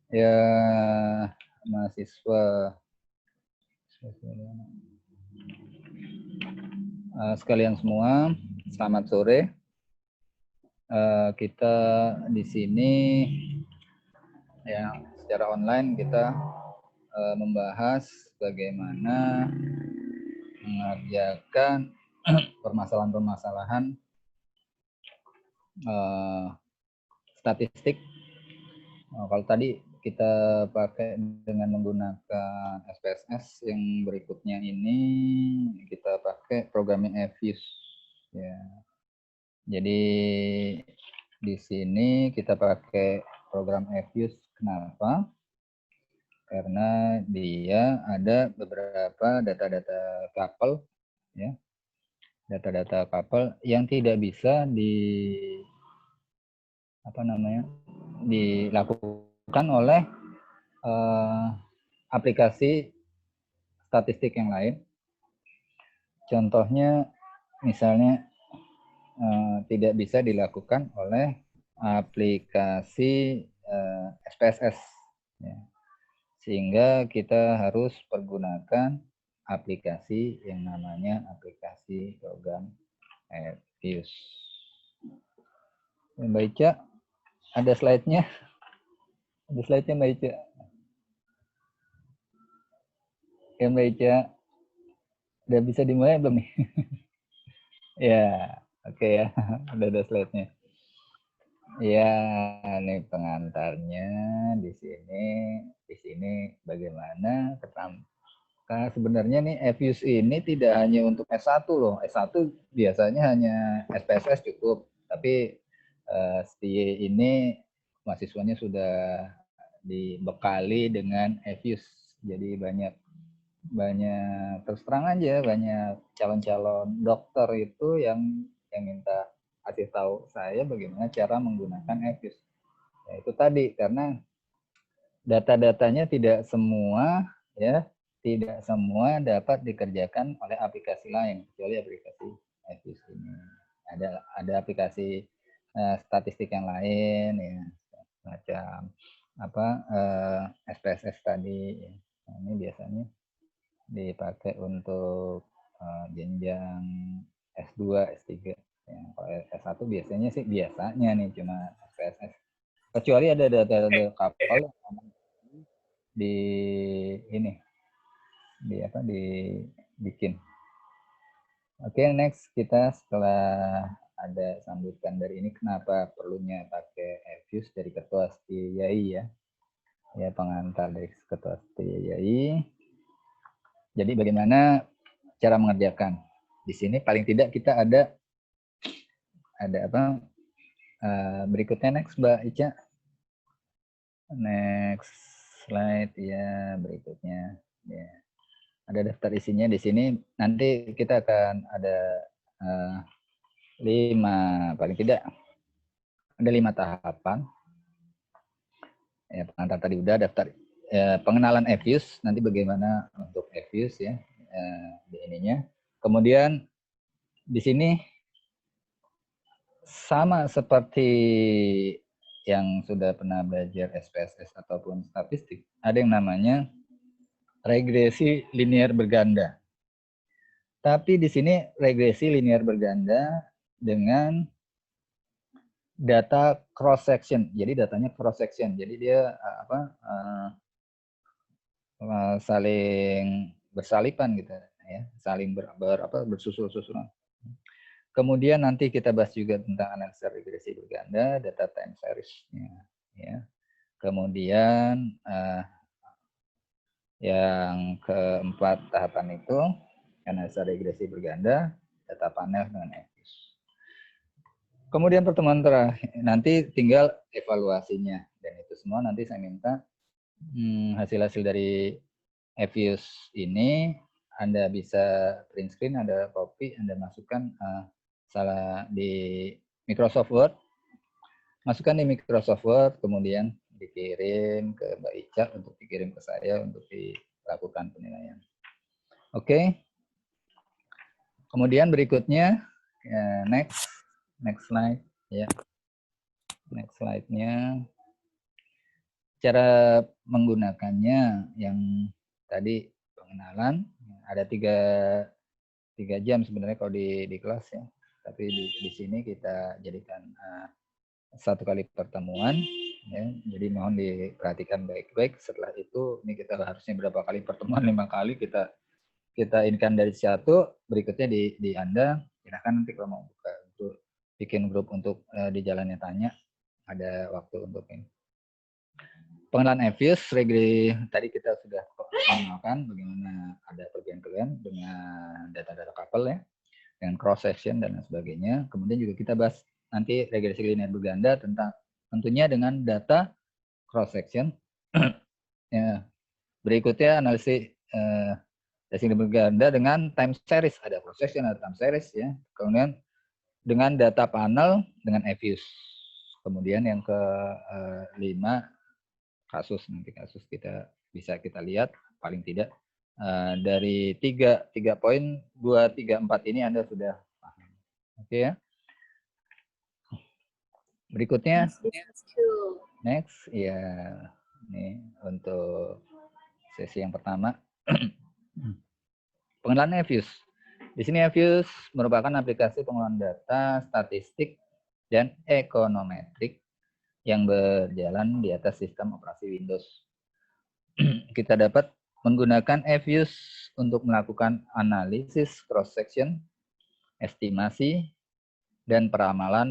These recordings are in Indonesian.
Ya, mahasiswa sekalian semua, selamat sore. Kita di sini ya secara online kita membahas bagaimana mengerjakan permasalahan-permasalahan statistik. Kalau tadi kita pakai dengan menggunakan SPSS, yang berikutnya ini kita pakai programming Fuse. Ya. Jadi di sini kita pakai program Fuse. Kenapa? Karena dia ada beberapa data-data couple, ya, data-data couple yang tidak bisa dilakukan oleh aplikasi statistik yang lain. Contohnya, misalnya tidak bisa dilakukan oleh aplikasi SPSS, ya. Sehingga kita harus pergunakan aplikasi yang namanya aplikasi program Fuse. Mbak Ica, ada slide-nya? Ada slide-nya Mbak Ica? Ya Mbak Ica, udah bisa dimulai belum nih? Ya, oke ya, udah ada slide-nya. Ya, ini pengantarnya di sini bagaimana karena sebenarnya nih Fuse ini tidak hanya untuk S1 loh. S1 biasanya hanya SPSS cukup, tapi STY ini mahasiswanya sudah dibekali dengan Fuse. Jadi banyak terus terang aja, banyak calon-calon dokter itu yang minta kasih tahu saya bagaimana cara menggunakan Fuse. Ya, itu tadi karena data-datanya tidak semua dapat dikerjakan oleh aplikasi lain kecuali aplikasi Fuse ini. Ada aplikasi statistik yang lain, ya, macam SPSS tadi. Ya. Nah, ini biasanya dipakai untuk jenjang S2, S3. Ya, kalau S1 biasanya nih cuma SPSS. Kecuali ada data kapal dibikin. Oke, next kita setelah ada sambutan dari ini, kenapa perlunya pakai Fuse dari Ketua STYAI ya. Ya, pengantar dari Ketua STYAI. Jadi bagaimana cara mengerjakan? Di sini paling tidak kita ada berikutnya, next Mbak Ica. Next slide ya, berikutnya. Ya. Ada daftar isinya di sini. Nanti kita akan ada 5 ada 5 tahapan. Ya, pengantar tadi udah daftar pengenalan Fuse, nanti bagaimana untuk Fuse ya di ininya. Kemudian di sini sama seperti yang sudah pernah belajar SPSS ataupun statistik, ada yang namanya regresi linear berganda. Tapi di sini regresi linear berganda dengan data cross section. Jadi datanya cross section. Jadi dia saling bersalipan gitu ya, saling bersusul-susulan. Kemudian nanti kita bahas juga tentang analisa regresi berganda, data time series-nya ya. Kemudian yang keempat tahapan itu analisa regresi berganda, data panel dengan Fuse. Kemudian pertemuan terakhir nanti tinggal evaluasinya, dan itu semua nanti saya minta hasil-hasil dari Fuse ini Anda bisa print screen, Anda copy, Anda masukkan di Microsoft Word, masukkan di Microsoft Word, kemudian dikirim ke Mbak Ica untuk dikirim ke saya untuk dilakukan penilaian. Oke. Kemudian berikutnya next slide. Ya, next slide-nya. Cara menggunakannya yang tadi pengenalan, ada tiga jam sebenarnya kalau di kelas ya. Tapi di sini kita jadikan 1 kali pertemuan. Ya, jadi mohon diperhatikan baik-baik. Setelah itu, ini kita harusnya berapa kali pertemuan? 5 kali kita inikan dari 1. Berikutnya di Anda, silahkan nanti kalau mau buka untuk bikin grup untuk di jalannya tanya, ada waktu untuk ini. Pengenalan Evius, tadi kita sudah mengenalkan bagaimana ada kelebihan-kelebihan dengan data-data couple ya, dengan cross section dan lain sebagainya. Kemudian juga kita bahas nanti regresi linear berganda tentang tentunya dengan data cross section. Ya. Berikutnya analisis regresi linear berganda dengan time series, ada cross section, ada time series ya. Kemudian dengan data panel dengan Evius. Kemudian yang ke-5 kasus, nanti kasus kita bisa kita lihat paling tidak dari 3 poin 2, 3, 4 ini Anda sudah paham. Oke ya. Berikutnya next ya, ini untuk sesi yang pertama. Pengenalan Evius. Di sini Evius merupakan aplikasi pengolahan data, statistik, dan ekonometrik yang berjalan di atas sistem operasi Windows. Kita dapat menggunakan Evius untuk melakukan analisis cross-section, estimasi, dan peramalan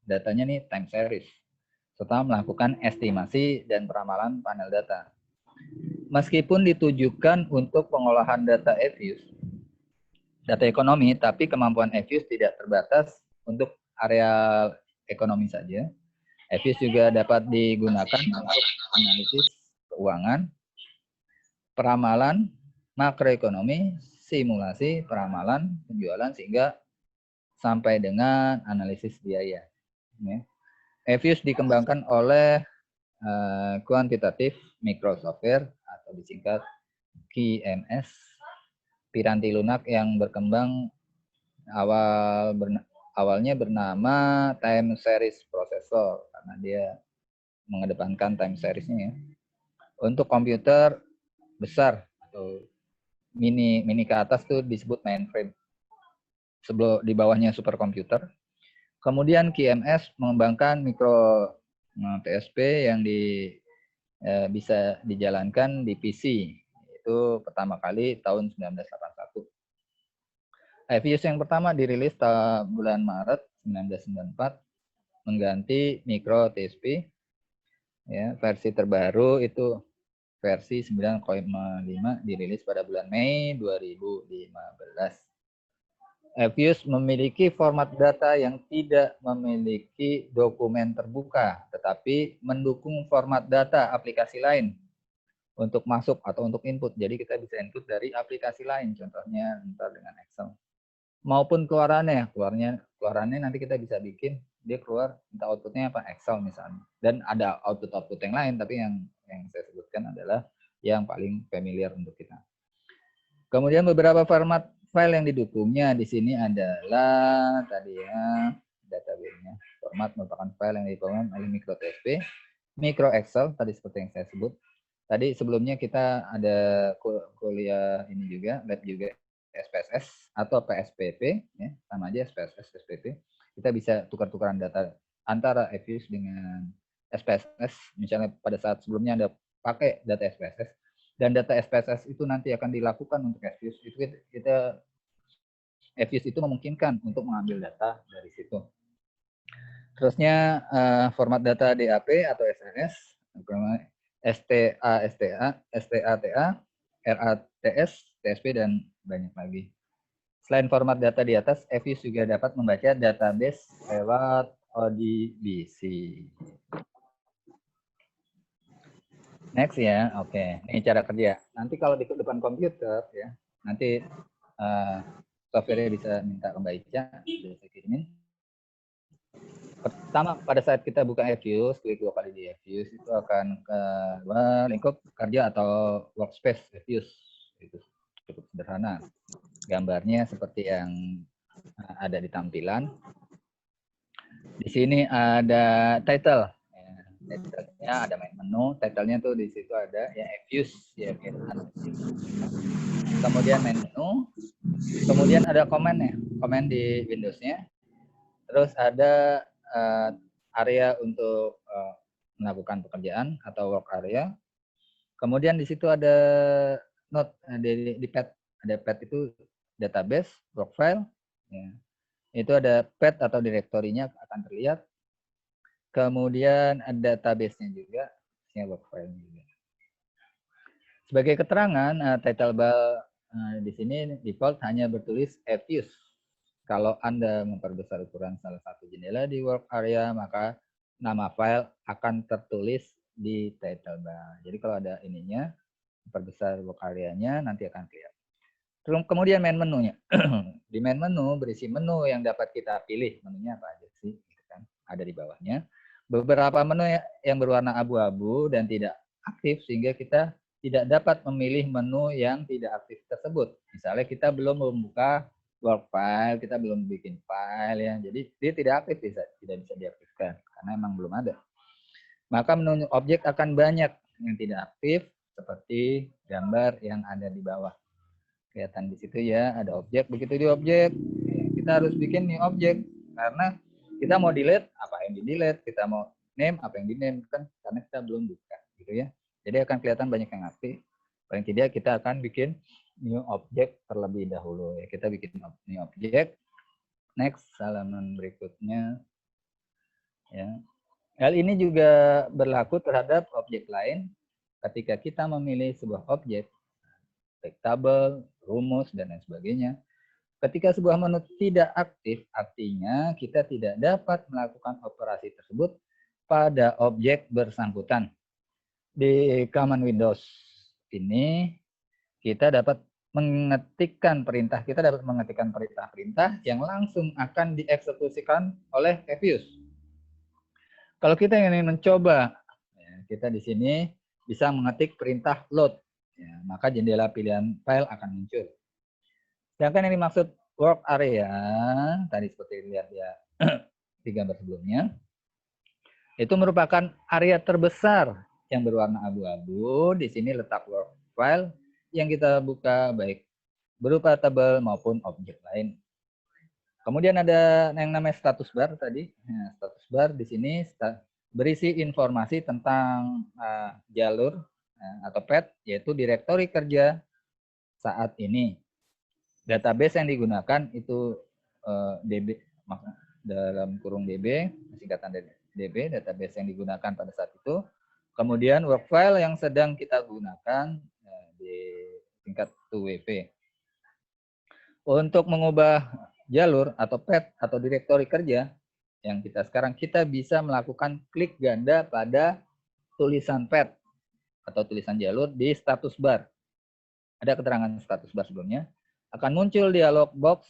datanya nih time series, serta melakukan estimasi dan peramalan panel data. Meskipun ditujukan untuk pengolahan data Evius, data ekonomi, tapi kemampuan Evius tidak terbatas untuk area ekonomi saja. Evius juga dapat digunakan untuk analisis keuangan, peramalan makroekonomi, simulasi, peramalan, penjualan, sehingga sampai dengan analisis biaya. Evius dikembangkan oleh Quantitative Microsoftware atau disingkat QMS, Piranti Lunak yang berkembang awalnya bernama Time Series Processor karena dia mengedepankan time series-nya ya. Untuk komputer besar atau mini ke atas tuh disebut mainframe. Sebelum di bawahnya superkomputer. Kemudian QMS mengembangkan mikro TSP yang bisa dijalankan di PC. Itu pertama kali tahun 1981. Evius yang pertama dirilis bulan Maret 1994 mengganti mikro TSP. Ya, versi terbaru itu versi 9.5 dirilis pada bulan Mei 2015. Evius memiliki format data yang tidak memiliki dokumen terbuka, tetapi mendukung format data aplikasi lain untuk masuk atau untuk input. Jadi kita bisa input dari aplikasi lain, contohnya ntar dengan Excel. Maupun keluarannya nanti kita bisa bikin, dia keluar minta outputnya apa, Excel misalnya. Dan ada output yang lain, tapi yang saya sebutkan adalah yang paling familiar untuk kita. Kemudian beberapa format file yang didukungnya di sini adalah tadi ya, database-nya. Format merupakan file yang didukung oleh micro TSP, micro Excel tadi seperti yang saya sebut. Tadi sebelumnya kita ada kuliah ini juga, lab juga SPSS atau PSPP, ya, sama aja SPSS, SPP. Kita bisa tukar-tukaran data antara Evius dengan SPSS. Misalnya pada saat sebelumnya Anda pakai data SPSS, dan data SPSS itu nanti akan dilakukan untuk Evius. Evius itu memungkinkan untuk mengambil data dari situ. Terusnya format data DAP atau SNS, STATA, RATS, TSP, dan banyak lagi. Selain format data di atas, Evius juga dapat membaca database lewat ODBC. Next ya, oke. Ini cara kerja. Nanti kalau di depan komputer ya, nanti software bisa minta pembaca, bisa kirimin. Pertama, pada saat kita buka Evius, klik 2 kali di Evius, itu akan ke lingkup kerja atau workspace Evius. Itu cukup sederhana. Gambarnya seperti yang ada di tampilan. Di sini ada title. Title-nya ada main menu, title-nya tuh di situ ada ya Fuse ya get unfuse. Kemudian main menu, kemudian ada komen di Windows-nya. Terus ada area untuk melakukan pekerjaan atau work area. Kemudian di situ ada note di pad, ada pad itu database, work file. Ya. Itu ada pad atau direktorinya akan terlihat. Kemudian ada database-nya juga, work file juga. Sebagai keterangan, title bar di sini default hanya bertulis Fuse. Kalau Anda memperbesar ukuran salah satu jendela di work area, maka nama file akan tertulis di title bar. Jadi kalau ada ininya, memperbesar work area-nya, nanti akan kelihatan. Kemudian main menunya. Di main menu berisi menu yang dapat kita pilih. Menunya apa aja sih? Ada di bawahnya. Beberapa menu yang berwarna abu-abu dan tidak aktif sehingga kita tidak dapat memilih menu yang tidak aktif tersebut. Misalnya kita belum membuka work file, kita belum bikin file ya. Jadi dia tidak aktif, tidak bisa diaktifkan karena memang belum ada. Maka menu objek akan banyak yang tidak aktif seperti gambar yang ada di bawah. Kelihatan di situ ya, ada objek. Begitu di objek, kita harus bikin new objek karena kita mau delete apa yang di delete, kita mau name apa yang di name kan karena kita belum buka gitu ya. Jadi akan kelihatan banyak yang aktif. Paling tidak kita akan bikin new objek terlebih dahulu ya. Kita bikin new objek. Next halaman berikutnya ya. Hal ini juga berlaku terhadap objek lain ketika kita memilih sebuah objek, tabel, rumus dan lain sebagainya. Ketika sebuah menu tidak aktif, artinya kita tidak dapat melakukan operasi tersebut pada objek bersangkutan. Di Command Windows ini, kita dapat mengetikkan perintah-perintah yang langsung akan dieksekusikan oleh Fuse. Kalau kita ingin mencoba, kita di sini bisa mengetik perintah load, maka jendela pilihan file akan muncul. Sedangkan yang dimaksud work area, tadi seperti dilihat ya di gambar sebelumnya, itu merupakan area terbesar yang berwarna abu-abu. Di sini letak work file yang kita buka baik berupa tabel maupun objek lain. Kemudian ada yang namanya status bar tadi. Nah, status bar di sini berisi informasi tentang jalur atau path, yaitu direktori kerja saat ini. Database yang digunakan itu DB, dalam kurung DB, singkatan DB, database yang digunakan pada saat itu. Kemudian work file yang sedang kita gunakan di tingkat 2WP. Untuk mengubah jalur atau path atau direktori kerja yang kita bisa melakukan klik ganda pada tulisan path atau tulisan jalur di status bar. Ada keterangan status bar sebelumnya. Akan muncul dialog box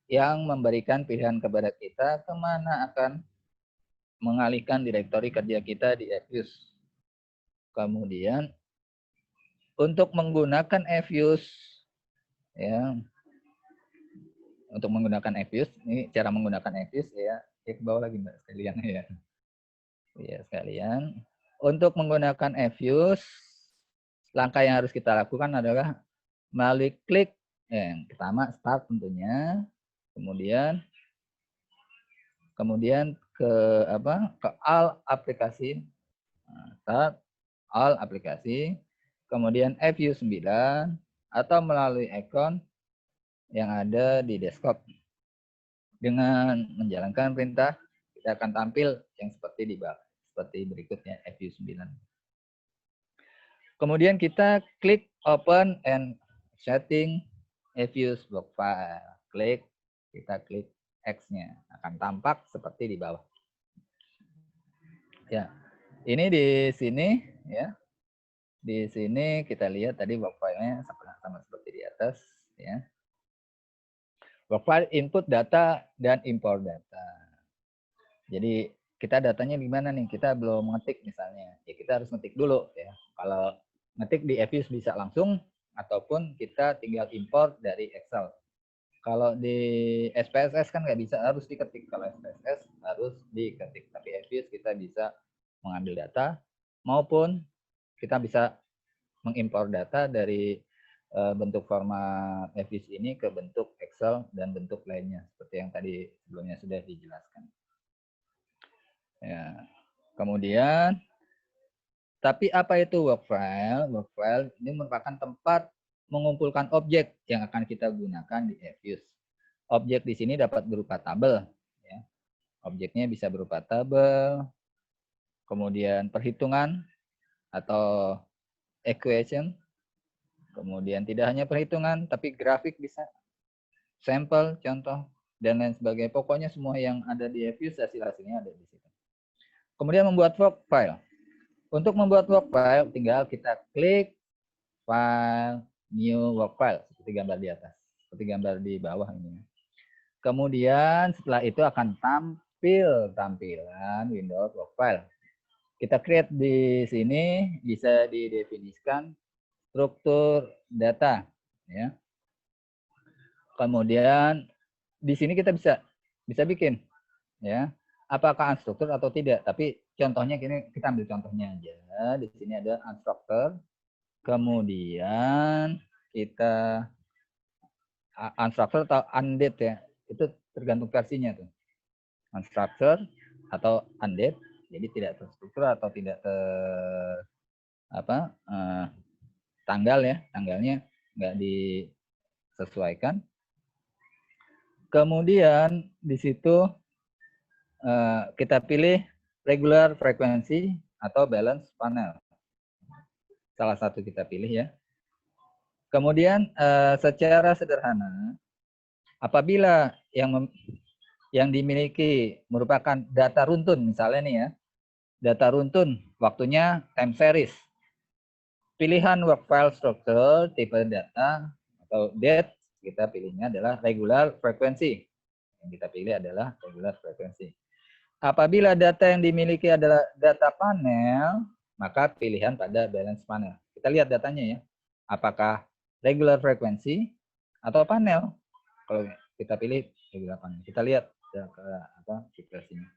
yang memberikan pilihan kepada kita kemana akan mengalihkan direktori kerja kita di Fuse. Kemudian untuk menggunakan Fuse, ya, untuk menggunakan Fuse, ini cara menggunakan Fuse ya, ke bawah lagi mbak sekalian ya. Ya sekalian. Untuk menggunakan Fuse, langkah yang harus kita lakukan adalah melalui klik yang pertama start tentunya, kemudian ke all aplikasi, start all aplikasi, kemudian Fuse 9 atau melalui ikon yang ada di desktop. Dengan menjalankan perintah kita akan tampil yang seperti di bawah, seperti berikutnya Fuse 9. Kemudian kita klik open and setting Fuse work file. Kita klik X-nya. Akan tampak seperti di bawah. Ya. Ini di sini ya. Di sini kita lihat tadi work file-nya sama seperti di atas ya. Work file input data dan import data. Jadi kita datanya di mana nih? Kita belum ngetik misalnya. Ya kita harus ngetik dulu ya. Kalau ngetik di Fuse bisa langsung ataupun kita tinggal import dari Excel. Kalau di SPSS kan nggak bisa, harus diketik. Kalau SPSS harus diketik. Tapi Evius kita bisa mengambil data maupun kita bisa mengimpor data dari bentuk format Evius ini ke bentuk Excel dan bentuk lainnya seperti yang tadi sebelumnya sudah dijelaskan. Ya. Kemudian, tapi apa itu work file? Work file ini merupakan tempat mengumpulkan objek yang akan kita gunakan di Evius. Objek di sini dapat berupa tabel. Ya. Objeknya bisa berupa tabel, kemudian perhitungan atau equation, kemudian tidak hanya perhitungan, tapi grafik bisa, sampel, contoh, dan lain sebagainya. Pokoknya semua yang ada di Evius hasil-hasilnya ada di situ. Kemudian membuat work file. Untuk membuat work file, tinggal kita klik file, new work file, seperti gambar di atas, seperti gambar di bawah ini. Kemudian setelah itu akan tampil tampilan Windows work file. Kita create di sini bisa didefinisikan struktur data, ya. Kemudian di sini kita bisa bikin, ya, apakah unstructured atau tidak. Tapi contohnya kita ambil contohnya aja. Di sini ada unstructured. Kemudian kita unstructured atau undate, ya. Itu tergantung versinya tuh. Unstructured atau undate, jadi tidak terstruktur atau tidak tanggal, ya, tanggalnya nggak disesuaikan. Kemudian di situ kita pilih regular frequency atau balance panel. Salah satu kita pilih, ya. Kemudian secara sederhana, apabila yang dimiliki merupakan data runtun, misalnya nih, ya, data runtun waktunya time series. Pilihan work file structure tipe data atau date kita pilihnya adalah regular frequency. Yang kita pilih adalah regular frequency. Apabila data yang dimiliki adalah data panel, maka pilihan pada balance panel. Kita lihat datanya, ya. Apakah regular frequency atau panel? Kalau kita pilih regular panel, kita lihat situasinya.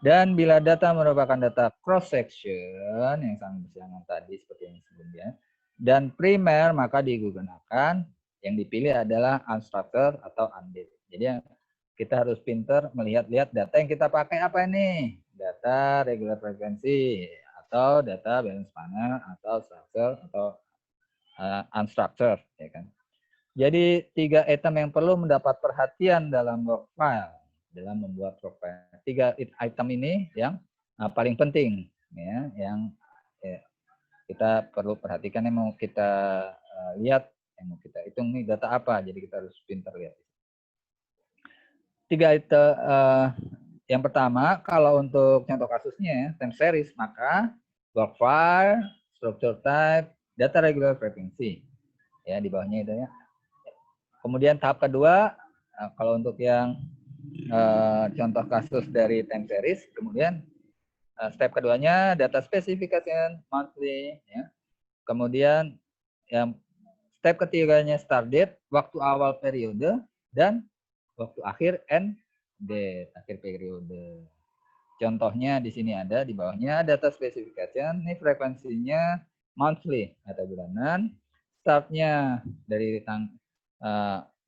Dan bila data merupakan data cross section yang sama dengan tadi seperti yang sebelumnya, dan primer, maka digunakan yang dipilih adalah unstructured atau undate. Jadi kita harus pinter melihat-lihat data yang kita pakai apa ini, data regular frequency atau data balance panel atau structure atau unstructured, ya kan. Jadi 3 item yang perlu mendapat perhatian dalam work file, dalam membuat work file. 3 item ini yang paling penting, ya, yang kita perlu perhatikan, yang mau kita lihat, yang mau kita hitung nih data apa. Jadi kita harus pintar lihat. 3 item. Yang pertama, kalau untuk contoh kasusnya time series, maka work file, structure type, data regular frequency. Ya, di bawahnya itu, ya. Kemudian tahap kedua, kalau untuk yang contoh kasus dari time series, kemudian step keduanya data specification monthly, ya. Kemudian yang step ketiganya start date, waktu awal periode, dan waktu akhir end date, akhir periode. Contohnya di sini ada di bawahnya data specification, ini frekuensinya monthly atau bulanan, startnya dari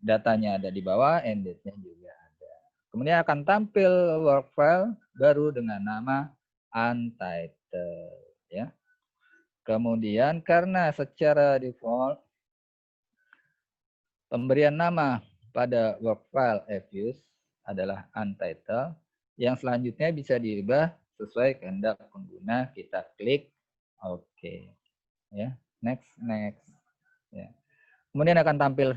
datanya ada di bawah, end date-nya juga ada. Kemudian akan tampil work file baru dengan nama untitled, ya. Kemudian karena secara default pemberian nama pada work file Evius adalah untitled, yang selanjutnya bisa diubah sesuai kehendak pengguna. Kita klik OK, ya, next, ya. Kemudian akan tampil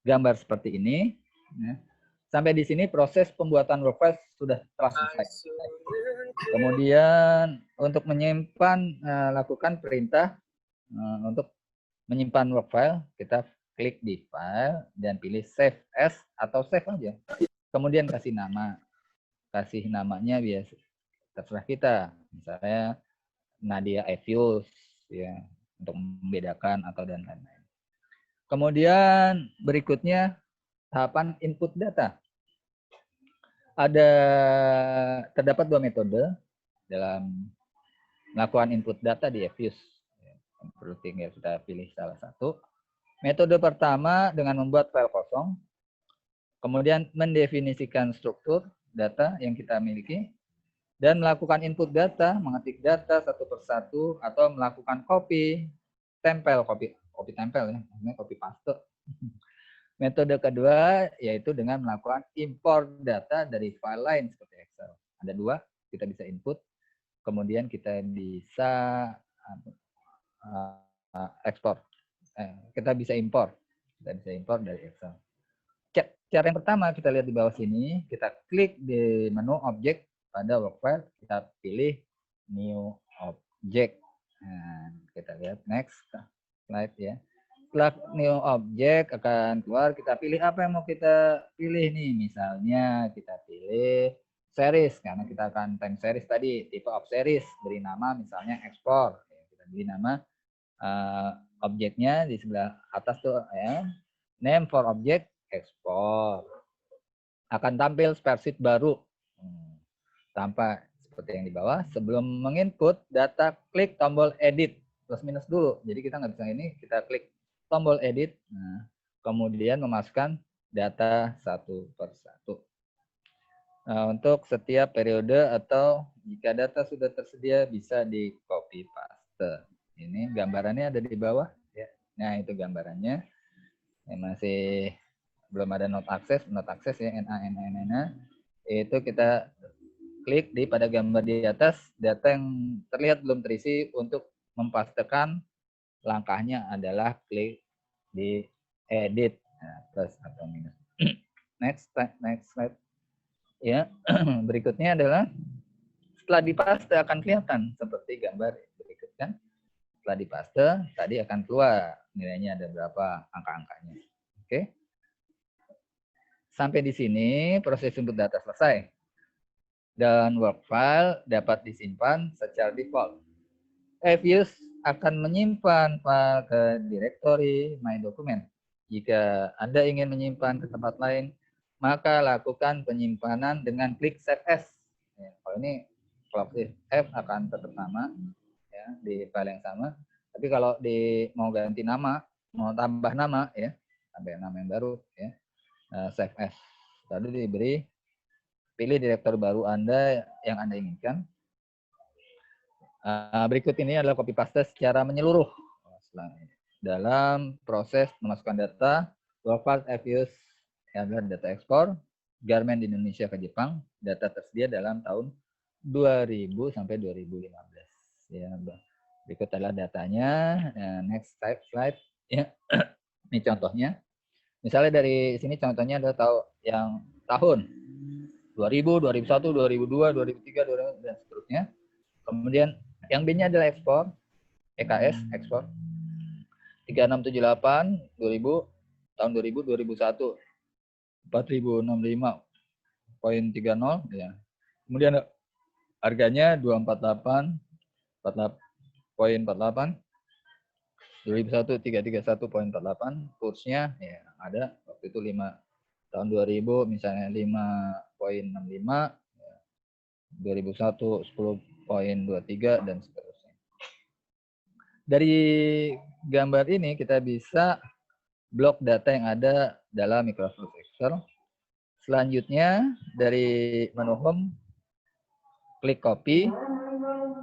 gambar seperti ini, ya. Sampai di sini proses pembuatan work file sudah telah selesai. Kemudian untuk menyimpan, lakukan perintah untuk menyimpan work file. Kita klik di file dan pilih save as atau save aja. Kemudian kasih nama. Kasih namanya biasa terserah kita. Misalnya Nadia Evius, ya, untuk membedakan atau dan lain-lain. Kemudian berikutnya tahapan input data. Terdapat dua metode dalam melakukan input data di Fuse. Perlu tinggal kita pilih salah satu. Metode pertama dengan membuat file kosong, kemudian mendefinisikan struktur data yang kita miliki, dan melakukan input data, mengetik data satu persatu, atau melakukan copy tempel ya, copy paste. Metode kedua yaitu dengan melakukan import data dari file lain seperti Excel. Ada dua, kita bisa input, kemudian kita bisa ekspor. Kita bisa import dari Excel. Cara yang pertama kita lihat di bawah sini, kita klik di menu objek pada workfile, kita pilih new object. Nah, kita lihat next slide ya. Setelah new object akan keluar, kita pilih apa yang mau kita pilih nih. Misalnya kita pilih series, karena kita akan time series tadi, type of series, beri nama misalnya export. Kita beri nama objeknya di sebelah atas tuh ya. Name for object, export. Akan tampil spreadsheet baru. Tampak seperti yang di bawah. Sebelum menginput data, klik tombol edit. Plus minus dulu. Jadi kita nggak bisa ini, kita klik tombol edit. Nah, kemudian memasukkan data satu persatu. Nah, untuk setiap periode atau jika data sudah tersedia bisa di copy paste. Ini gambarannya ada di bawah. Ya. Nah, itu gambarannya. Yang masih belum ada not access ya, NA. Itu kita klik pada gambar di atas, data yang terlihat belum terisi. Untuk mempastekan, langkahnya adalah klik di edit, nah, plus atau minus. Next slide. Ya, berikutnya adalah setelah dipaste akan kelihatan seperti gambar berikut kan. Setelah dipaste, tadi akan keluar nilainya ada berapa, angka-angkanya. Oke. Sampai di sini proses input data selesai. Dan work file dapat disimpan secara default. Fuse akan menyimpan file ke directory My Document. Jika Anda ingin menyimpan ke tempat lain, maka lakukan penyimpanan dengan klik Save As. Ya, kalau ini klik F akan tetap sama ya, di file yang sama. Tapi kalau mau ganti nama, mau tambah nama ya, tambah nama yang baru ya, Save As. Lalu pilih direktur baru Anda yang Anda inginkan. Berikut ini adalah copy paste secara menyeluruh. Dalam proses memasukkan data, workfile Fuse adalah data ekspor, garment di Indonesia ke Jepang, data tersedia dalam tahun 2000 sampai 2015. Ya, berikut adalah datanya. Next slide. Ya. Ini contohnya. Misalnya dari sini contohnya adalah tahun 2000, 2001, 2002, 2003, 2000, dan seterusnya. Kemudian yang B-nya adalah ekspor, EKS, ekspor. 3678, 2000, tahun 2000, 2001. 4065.30 ya. Kemudian harganya 248, 48.48. 2001 331.48, kursnya ya ada waktu itu 5 tahun 2000 misalnya 5.65, ya. 2001 10.23 dan seterusnya. Dari gambar ini kita bisa blok data yang ada dalam Microsoft Excel. Selanjutnya dari menu Home, klik copy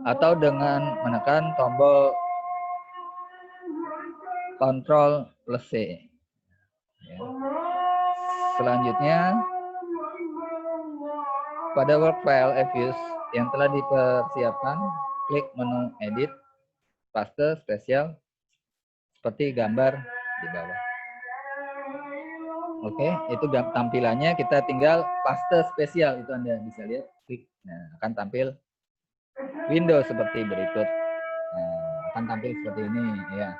atau dengan menekan tombol Ctrl plus C. Ya. Selanjutnya, pada work file Fuse yang telah dipersiapkan, klik menu Edit, Paste Spesial, seperti gambar di bawah. Oke, itu tampilannya. Kita tinggal paste spesial, itu Anda bisa lihat. Klik, nah, akan tampil window seperti berikut. Nah, akan tampil seperti ini, ya.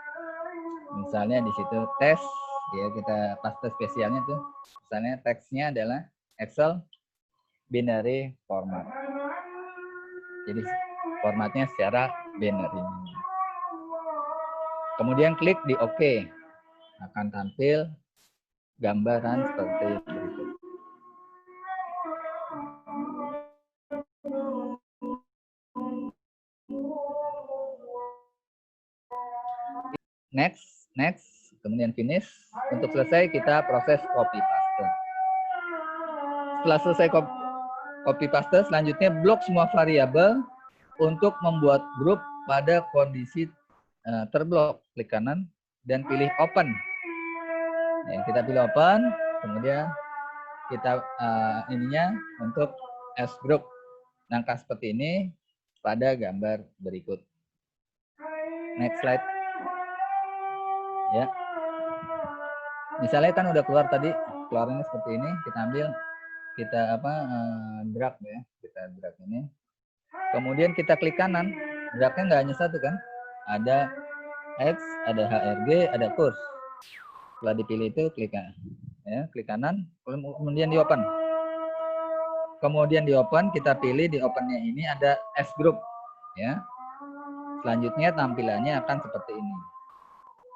Misalnya di situ tes, ya kita paste spesialnya tuh. Misalnya teksnya adalah Excel binary format. Jadi formatnya secara binary. Kemudian klik di OK. Akan tampil gambaran seperti berikut. Next, kemudian finish. Untuk selesai kita proses copy paste. Setelah selesai copy paste, selanjutnya blok semua variabel untuk membuat grup pada kondisi terblok. Klik kanan dan pilih open. Ya, kita pilih open, kemudian kita ininya untuk as group. Langkah seperti ini pada gambar berikut. Next slide. Ya. Misalnya kan udah keluar tadi, keluarnya seperti ini, kita ambil, kita drag ya, kita drag ini. Kemudian kita klik kanan, dragnya nggak hanya satu kan, ada X, ada HRG, ada kurs. Setelah dipilih itu klik kanan, ya, klik kanan, kemudian di open. Kemudian di open, kita pilih di opennya ini ada S group, ya. Selanjutnya tampilannya akan seperti ini.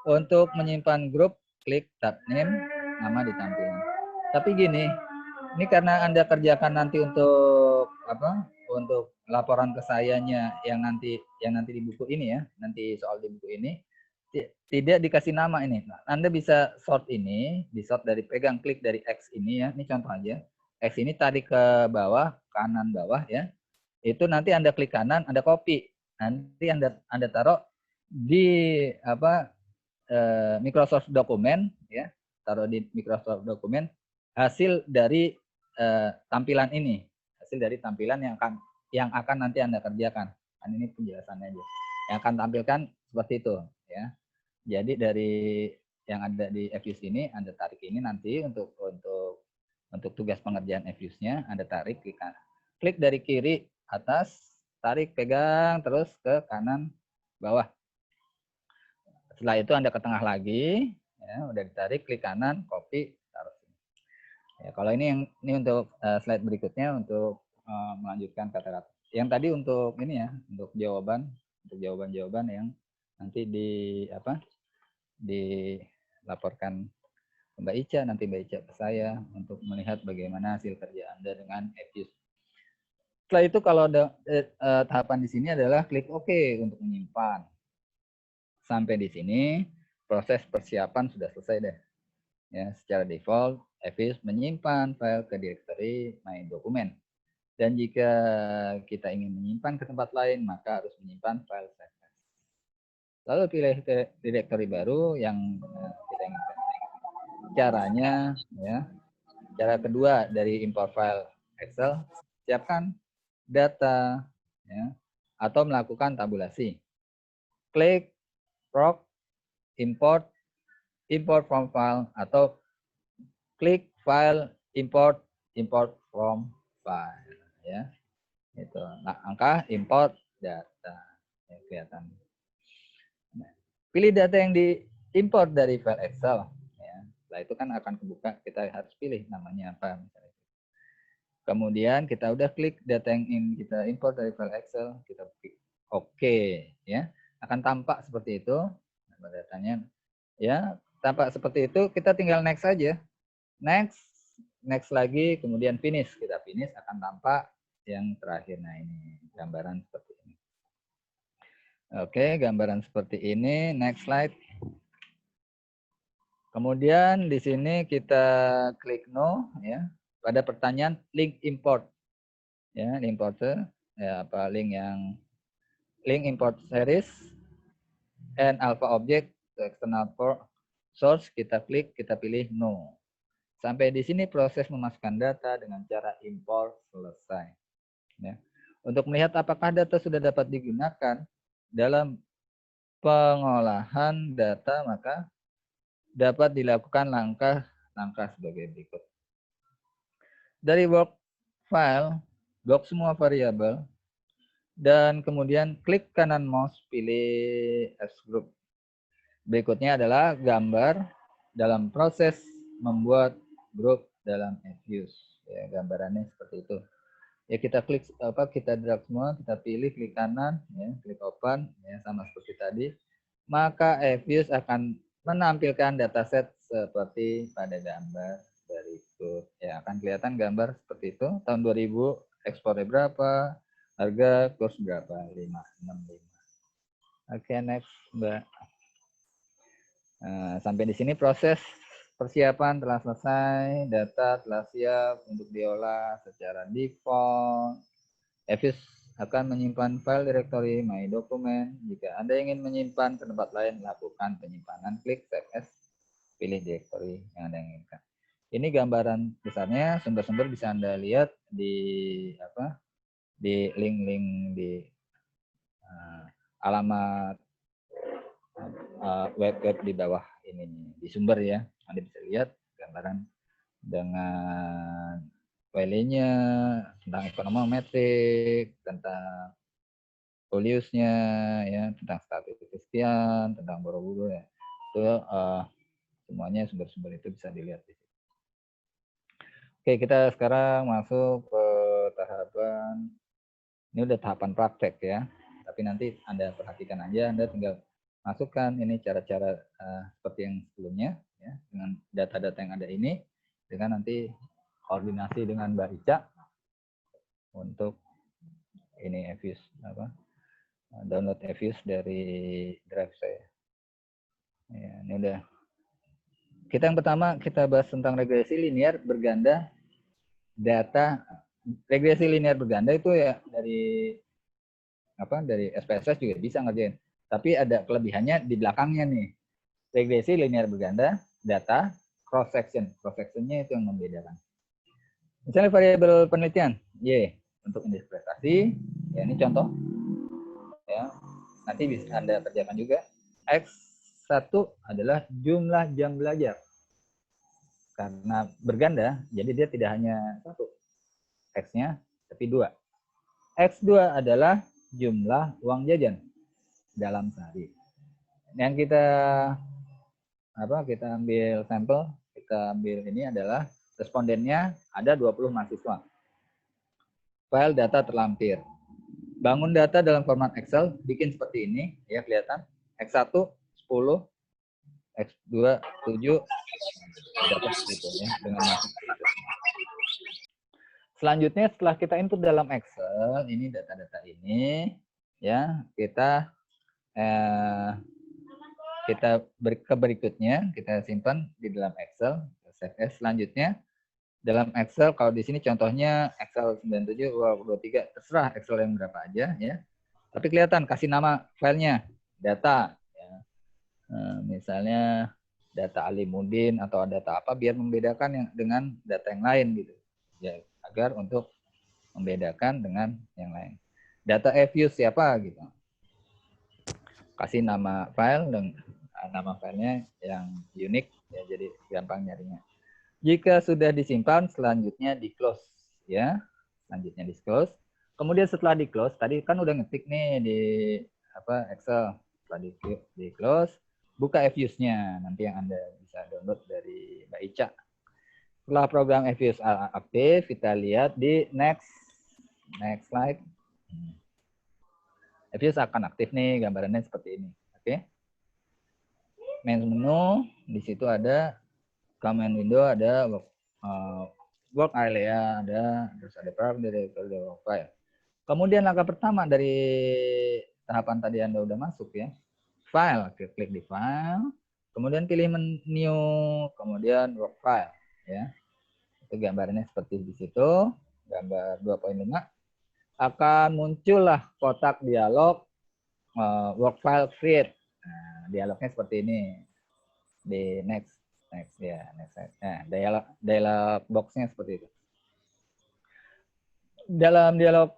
Untuk menyimpan grup, klik tab name, nama ditampilkan. Tapi gini, ini karena Anda kerjakan nanti untuk apa? Untuk laporan ke sayanya yang nanti di buku ini ya, nanti soal di buku ini tidak dikasih nama ini. Nah, Anda bisa sort ini, di sort dari pegang klik dari X ini ya. Ini contoh aja. X ini tarik ke bawah, kanan bawah ya. Itu nanti Anda klik kanan, Anda copy. Nanti Anda taruh di apa? Microsoft Dokumen ya, taruh di Microsoft Dokumen hasil dari tampilan ini, hasil dari tampilan yang akan nanti Anda kerjakan. Kan ini penjelasannya aja. Yang akan tampilkan seperti itu ya. Jadi dari yang ada di Fuse ini Anda tarik ini nanti untuk tugas pengerjaan Fuse-nya Anda tarik klik dari kiri atas, tarik pegang terus ke kanan bawah. Setelah itu Anda ke tengah lagi, ya, udah ditarik, klik kanan, copy, taruh sini. Ya, kalau ini untuk slide berikutnya untuk melanjutkan kata-kata. Yang tadi untuk ini ya, untuk jawaban-jawaban yang nanti dilaporkan ke Mbak Ica, nanti Mbak Ica ke saya untuk melihat bagaimana hasil kerja Anda dengan Fuse. Setelah itu kalau ada tahapan di sini adalah klik OK untuk menyimpan. Sampai di sini proses persiapan sudah selesai deh. Ya, secara default Fuse menyimpan file ke directory My Document. Dan jika kita ingin menyimpan ke tempat lain, maka harus menyimpan file save as. Lalu pilih ke directory baru yang kita inginkan. Caranya ya. Cara kedua dari import file Excel, siapkan data ya, atau melakukan tabulasi. Klik proc import from file atau klik file import from file ya. Itu. Nah, angka import data ya, kelihatan. Nah, pilih data yang diimport dari file Excel ya. Setelah itu kan akan kebuka, kita harus pilih namanya apa misalnya. Kemudian kita udah klik data yang ingin kita import dari file Excel, kita klik OK ya. Akan tampak seperti itu datanya ya. Tampak seperti itu, kita tinggal next saja. Next lagi, kemudian finish. Kita finish akan tampak yang terakhir. Nah ini gambaran seperti ini. Oke, gambaran seperti ini. Next slide. Kemudian di sini kita klik no ya. Pada pertanyaan link import. Ya, importer ya, apa link import series and alpha object to external source, kita klik, kita pilih no. Sampai di sini proses memasukkan data dengan cara import selesai. Ya. Untuk melihat apakah data sudah dapat digunakan dalam pengolahan data, maka dapat dilakukan langkah-langkah sebagai berikut. Dari work file, blok semua variabel, dan kemudian klik kanan mouse, pilih as group. Berikutnya adalah gambar dalam proses membuat grup dalam Fuse. Ya, gambarannya seperti itu. Ya, kita klik kita drag semua, kita pilih, klik kanan, ya, klik open, ya, sama seperti tadi. Maka Fuse akan menampilkan dataset seperti pada gambar berikut. Ya, akan kelihatan gambar seperti itu. Tahun 2000 ekspornya berapa, harga kurs berapa, 565. Oke, next, Mbak. Sampai di sini proses persiapan telah selesai, data telah siap untuk diolah secara default. EVIS akan menyimpan file directory My Document. Jika Anda ingin menyimpan ke tempat lain, lakukan penyimpanan, klik Save As, pilih directory yang Anda inginkan. Ini gambaran besarnya, sumber-sumber bisa Anda lihat di link-link di alamat web-web di bawah ini, di sumber ya. Anda bisa lihat gambaran dengan value-nya, tentang ekonometrik, tentang values-nya, ya, tentang statistik sekian, tentang boro-boro ya. Itu semuanya sumber-sumber itu bisa dilihat di sini. Oke, kita sekarang masuk ke tahapan, ini udah tahapan praktek ya. Tapi nanti Anda perhatikan aja, Anda tinggal masukkan ini cara-cara seperti yang sebelumnya ya, dengan data-data yang ada ini, dengan nanti koordinasi dengan Mbak Ica untuk ini EVIS download EVIS dari drive saya. Ya, ini udah. Kita yang pertama kita bahas tentang regresi linear berganda data. Regresi linear berganda itu ya dari SPSS juga bisa ngerjain. Tapi ada kelebihannya di belakangnya nih. Regresi linear berganda, data, cross section. Cross sectionnya itu yang membedakan. Misalnya variabel penelitian, Y untuk indeks prestasi. Ya, ini contoh. Ya, nanti bisa Anda kerjakan juga. X1 adalah jumlah jam belajar. Karena berganda, jadi dia tidak hanya satu X-nya, tapi dua. X2 adalah jumlah uang jajan dalam sehari. Yang kita ambil sampel, kita ambil ini adalah respondennya ada 20 mahasiswa. File data terlampir. Bangun data dalam format Excel, bikin seperti ini, ya kelihatan. X1 10, X2 7, dapat gitu ya dengan masuk. Selanjutnya setelah kita input dalam Excel, ini data-data ini, ya kita ke berikutnya kita simpan di dalam Excel. Selanjutnya dalam Excel, kalau di sini contohnya Excel 97, 23, terserah Excel yang berapa aja ya. Tapi kelihatan kasih nama filenya, data. Ya. Misalnya data Alimuddin atau data apa, biar membedakan yang dengan data yang lain gitu. Ya, agar untuk membedakan dengan yang lain. Data EVIS siapa gitu. Kasih nama file dan nama filenya yang unik ya, jadi gampang nyarinya. Jika sudah disimpan, selanjutnya di close ya. Selanjutnya di close. Kemudian setelah di close, tadi kan udah ngetik nih di Excel. Setelah di close, buka EVIS-nya. Nanti yang Anda bisa download dari Mbak Ica. Setelah program EVIS aktif, kita lihat di next slide. EVIS akan aktif nih, gambarannya seperti ini. Oke. Main menu, di situ ada command window, ada work area, terus ada program dari work file. Kemudian langkah pertama dari tahapan tadi Anda udah masuk ya. File, klik di file, kemudian pilih menu, kemudian work file ya. Itu gambarnya seperti di situ, gambar 2.5. Akan muncullah kotak dialog work file create. Nah, dialognya seperti ini. Di next ya, next. Nah, dialog box-nya seperti itu. Dalam dialog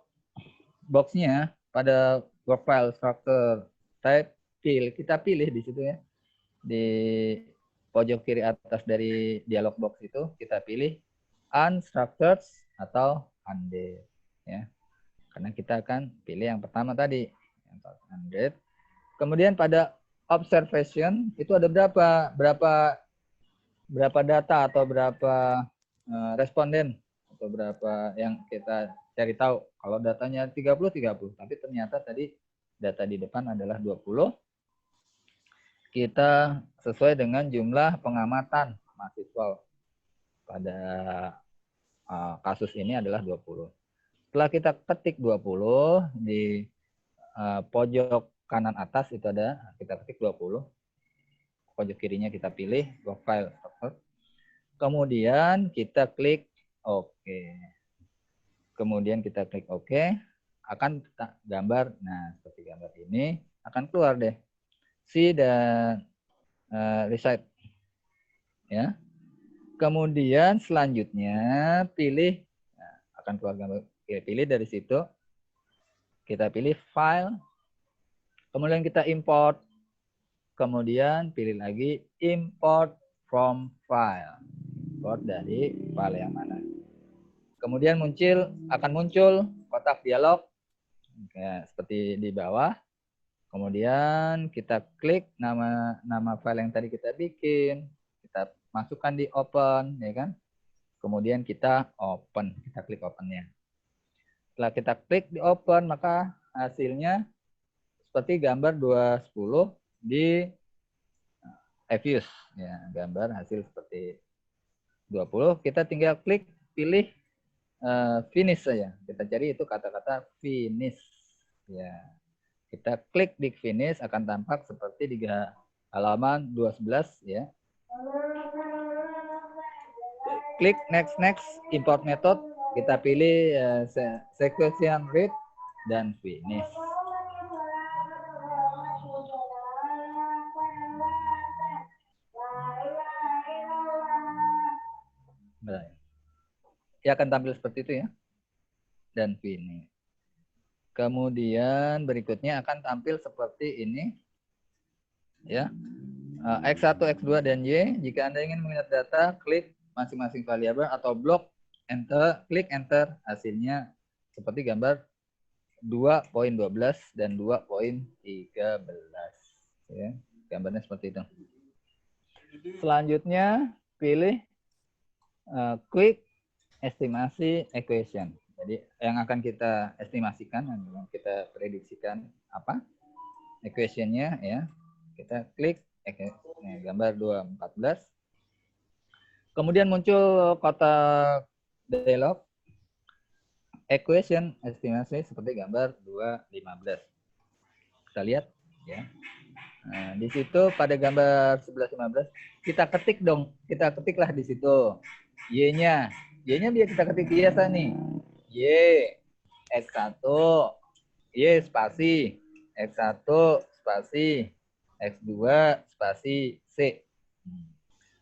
box-nya pada work file structure type kita pilih di situ ya. Di pojok kiri atas dari dialog box itu kita pilih unstructured atau undef ya. Karena kita akan pilih yang pertama tadi, yang undef. Kemudian pada observation itu ada berapa data atau berapa responden atau berapa yang kita cari tahu. Kalau datanya 30, tapi ternyata tadi data di depan adalah 20. kita sesuai dengan jumlah pengamatan mahasiswa pada kasus ini adalah 20. Setelah kita ketik 20 di pojok kanan atas itu ada, kita ketik 20. Pojok kirinya kita pilih profile. Kemudian kita klik OK. Kemudian kita klik OK, akan gambar, nah seperti gambar ini akan keluar deh see dan recite ya. Kemudian selanjutnya pilih, nah, akan keluar gambar, pilih dari situ, kita pilih file, kemudian kita import, kemudian pilih lagi import from file, import dari file yang mana. Kemudian akan muncul kotak dialog ya, seperti di bawah. Kemudian kita klik nama file yang tadi kita bikin, kita masukkan di open, ya kan? Kemudian kita open, kita klik opennya. Setelah kita klik di open, maka hasilnya seperti gambar 210 di Evius, ya, gambar hasil seperti 20. Kita tinggal klik, pilih finish saja. Kita cari itu kata-kata finish, ya. Kita klik di finish, akan tampak seperti di halaman 211 ya. Klik next, import method, kita pilih sequential read dan finish. Ya akan tampil seperti itu ya. Dan finish. Kemudian berikutnya akan tampil seperti ini. Ya. X1, X2, dan Y. Jika Anda ingin melihat data, klik masing-masing variabel atau blok, enter, klik enter. Hasilnya seperti gambar 2.12 dan 2.13. Ya. Gambarnya seperti itu. Selanjutnya pilih quick estimasi equation. Jadi yang akan kita estimasikan, yang kita prediksikan apa equationnya ya. Kita klik gambar 2.14. Kemudian muncul kotak dialog equation estimasi seperti gambar 2.15. Kita lihat ya. Nah, di situ pada gambar 11.15 kita ketik dong, kita ketiklah di situ Y-nya. Y-nya biar kita ketik biasa nih. Y X1 Y spasi X1 spasi X2 spasi C.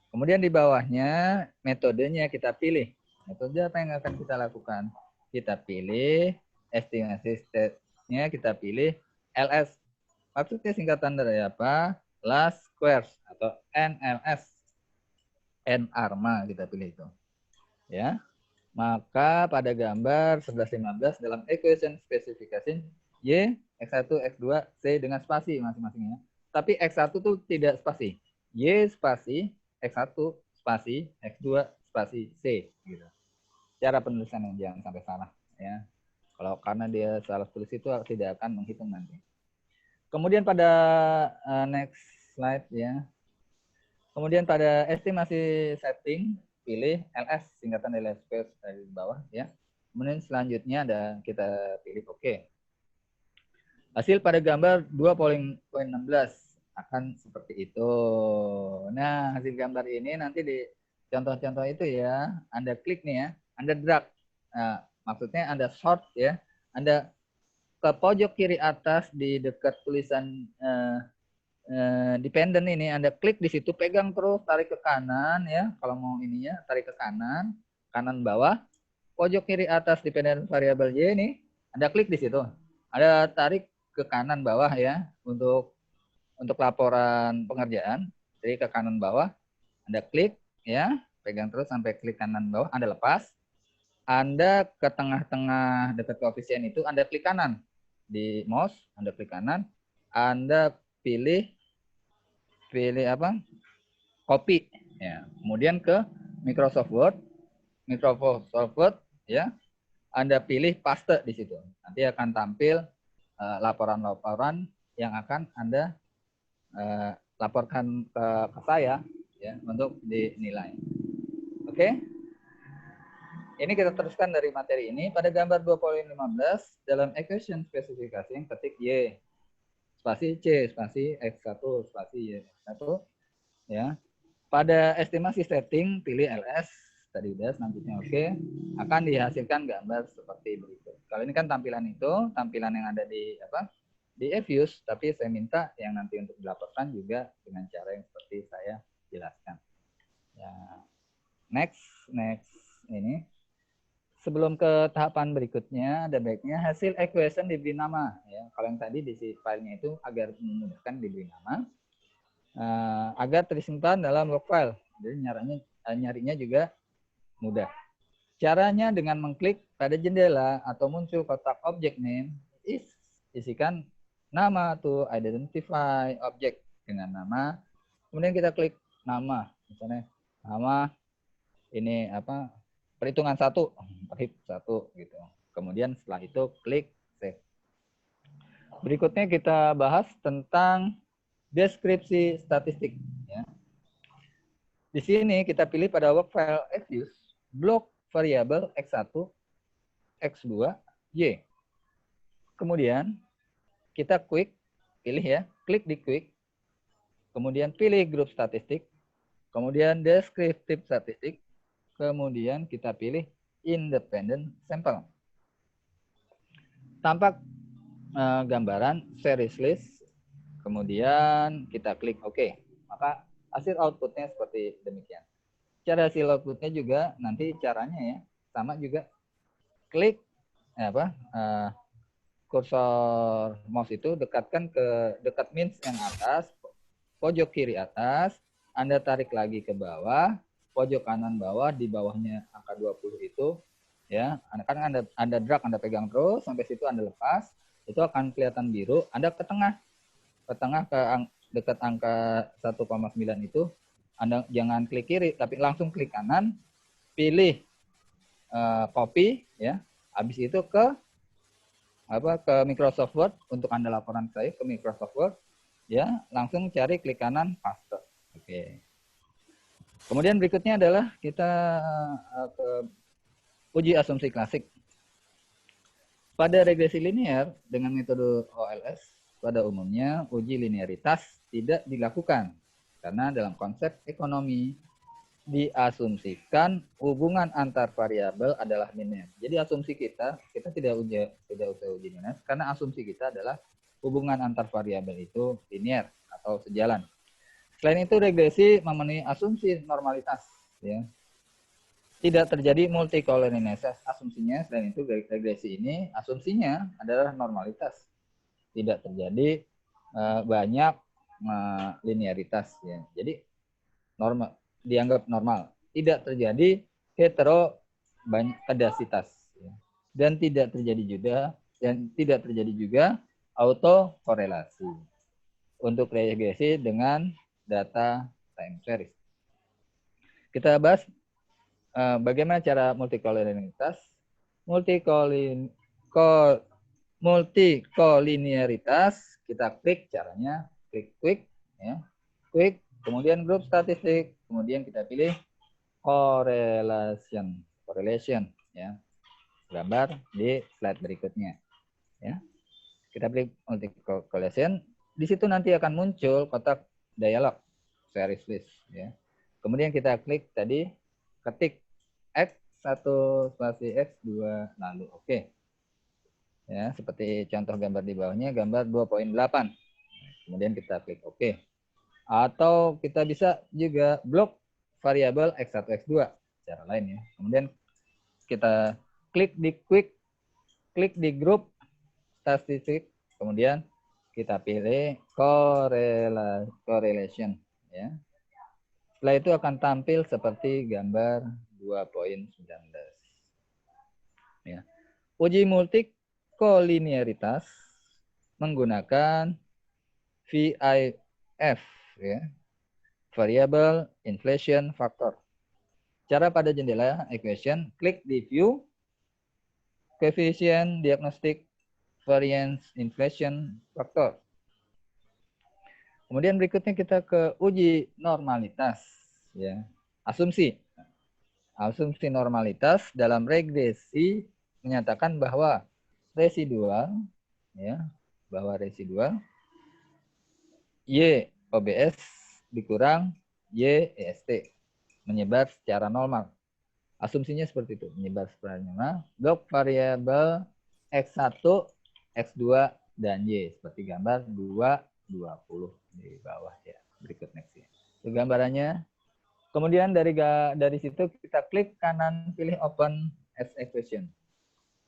Kemudian di bawahnya metodenya kita pilih. Metode apa yang akan kita lakukan? Kita pilih estimasi state-nya, kita pilih LS. Maksudnya singkatan dari apa? Last squares atau NLS. N-ARMA kita pilih itu. Ya. Maka pada gambar 11.15 dalam equation specification Y, X1, X2, C dengan spasi masing-masingnya. Tapi X1 itu tidak spasi. Y spasi, X1 spasi, X2 spasi, C. Gitu. Cara penulisannya jangan sampai salah. Ya. Kalau karena dia salah tulis itu tidak akan menghitung nanti. Kemudian pada next slide ya. Kemudian pada estimasi setting, pilih LS, singkatan dari last squares dari bawah ya. Kemudian selanjutnya ada kita pilih OK. Hasil pada gambar 2.16 akan seperti itu. Nah, hasil gambar ini nanti di contoh-contoh itu ya, Anda klik nih ya, Anda drag. Nah, maksudnya Anda sort ya, Anda ke pojok kiri atas di dekat tulisan dependent ini, Anda klik di situ, pegang terus, tarik ke kanan ya. Kalau mau ininya, tarik ke kanan, kanan bawah, pojok kiri atas dependent variable Y ini, Anda klik di situ. Anda tarik ke kanan bawah ya untuk laporan pengerjaan. Jadi ke kanan bawah, Anda klik ya, pegang terus sampai klik kanan bawah, Anda lepas. Anda ke tengah-tengah dekat koefisien itu, Anda klik kanan di mouse, Anda klik kanan, Anda pilih apa? Copy ya. Kemudian ke Microsoft Word ya. Anda pilih paste di situ. Nanti akan tampil laporan-laporan yang akan Anda laporkan ke saya ya untuk dinilai. Oke. Ini kita teruskan dari materi ini. Pada gambar 2.15 dalam equation spesifikasi yang ketik Y spasi C spasi X1 spasi Y1 ya. Pada estimasi setting pilih LS tadi udah, selanjutnya oke, akan dihasilkan gambar seperti berikut. Kalau ini kan tampilan yang ada di eViews, tapi saya minta yang nanti untuk dilaporkan juga dengan cara yang seperti saya jelaskan. Ya. Next ini. Sebelum ke tahapan berikutnya, ada baiknya hasil equation diberi nama. Ya. Kalau yang tadi di filenya itu agar memudahkan diberi nama, agar tersimpan dalam log file. Jadi nyarinya juga mudah. Caranya dengan mengklik pada jendela atau muncul kotak object name, isikan nama to identify object dengan nama. Kemudian kita klik nama, misalnya nama ini perhitungan 1 gitu. Kemudian setelah itu klik save. Berikutnya kita bahas tentang deskripsi statistik. Ya. Di sini kita pilih pada work file eViews blok variabel x1, x2, y. Kemudian kita klik di quick, kemudian pilih grup statistik, kemudian deskriptif statistik, kemudian kita pilih independent sample. Tampak gambaran series list, kemudian kita klik OK. Maka hasil outputnya seperti demikian. Cara hasil outputnya juga nanti caranya ya sama juga, klik kursor mouse itu dekatkan ke dekat mince yang atas, pojok kiri atas, Anda tarik lagi ke bawah, pojok kanan bawah, di bawahnya angka 20 itu ya, Anda drag, Anda pegang terus sampai situ, Anda lepas, itu akan kelihatan biru. Anda ke tengah ke dekat angka 1,9 itu, Anda jangan klik kiri tapi langsung klik kanan, pilih copy ya. Habis itu ke Microsoft Word, untuk Anda laporan saya ke Microsoft Word ya, langsung cari klik kanan paste. Oke. Kemudian berikutnya adalah kita ke uji asumsi klasik. Pada regresi linear dengan metode OLS, pada umumnya uji linearitas tidak dilakukan karena dalam konsep ekonomi diasumsikan hubungan antar variabel adalah linear. Jadi asumsi kita tidak usah uji linear karena asumsi kita adalah hubungan antar variabel itu linear atau sejalan. Selain itu regresi memenuhi asumsi normalitas ya. Tidak terjadi multicollinearitas asumsinya. Selain itu regresi ini asumsinya adalah normalitas. Tidak terjadi banyak linearitas ya. Jadi dianggap normal. Tidak terjadi heterokedasitas ya. Dan tidak terjadi juga autokorelasi untuk regresi dengan data time series. Kita bahas bagaimana cara multicollinearitas. Multicollinearitas kita klik, caranya klik quick ya. Quick, kemudian grup statistik, kemudian kita pilih correlation ya. Gambar di slide berikutnya ya. Kita pilih multicollinearitas, di situ nanti akan muncul kotak dialog series list ya. Kemudian kita klik tadi, ketik X1 spasi X2 lalu oke. Ya, seperti contoh gambar di bawahnya, gambar 2.8. Kemudian kita klik oke. Atau kita bisa juga blok variabel X1 X2 cara lain ya. Kemudian kita klik di quick, klik di grup statistik, kemudian kita pilih correlation ya. Setelah itu akan tampil seperti gambar 2.19 ya. Uji multicollinearitas menggunakan VIF ya, variable inflation factor. Cara pada jendela equation, klik di view, coefficient diagnostic variance inflation factor. Kemudian berikutnya kita ke uji normalitas, ya. Asumsi normalitas dalam regresi menyatakan bahwa residual, ya, bahwa residual Y OBS dikurang Y EST menyebar secara normal. Asumsinya seperti itu, menyebar secara normal. Log variabel X1, X2, dan Y. Seperti gambar 2, 20 di bawah ya. Berikut next ya. Itu gambarannya. Kemudian dari situ kita klik kanan, pilih open as equation.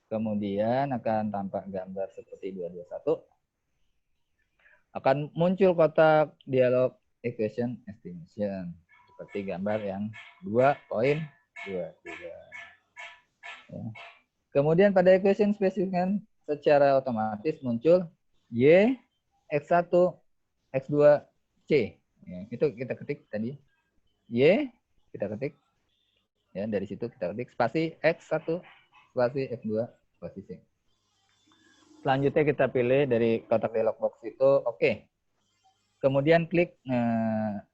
Kemudian akan tampak gambar seperti 221. Akan muncul kotak dialog equation estimation. Seperti gambar yang 2.23. Ya. Kemudian pada equation spesifikan secara otomatis muncul Y, X1, X2, C. Ya, itu kita ketik tadi. Y, kita ketik. Ya, dari situ kita ketik spasi X1, spasi X2, spasi C. Selanjutnya kita pilih dari kotak dialog box itu oke. Kemudian klik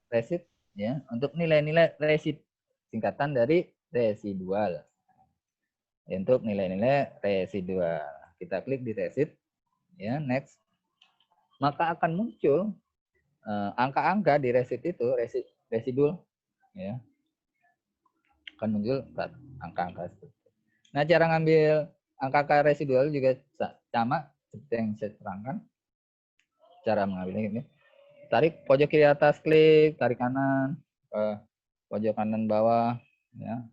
resit ya untuk nilai-nilai resid singkatan dari residual. Untuk nilai-nilai residual. Kita klik di resid, ya, next. Maka akan muncul angka-angka di resid itu, residual, ya. Akan muncul angka-angka seperti itu. Nah, cara ngambil angka-angka residual juga sama seperti yang saya terangkan. Cara mengambilnya ini. Tarik pojok kiri atas, klik, tarik kanan, pojok kanan bawah, ya.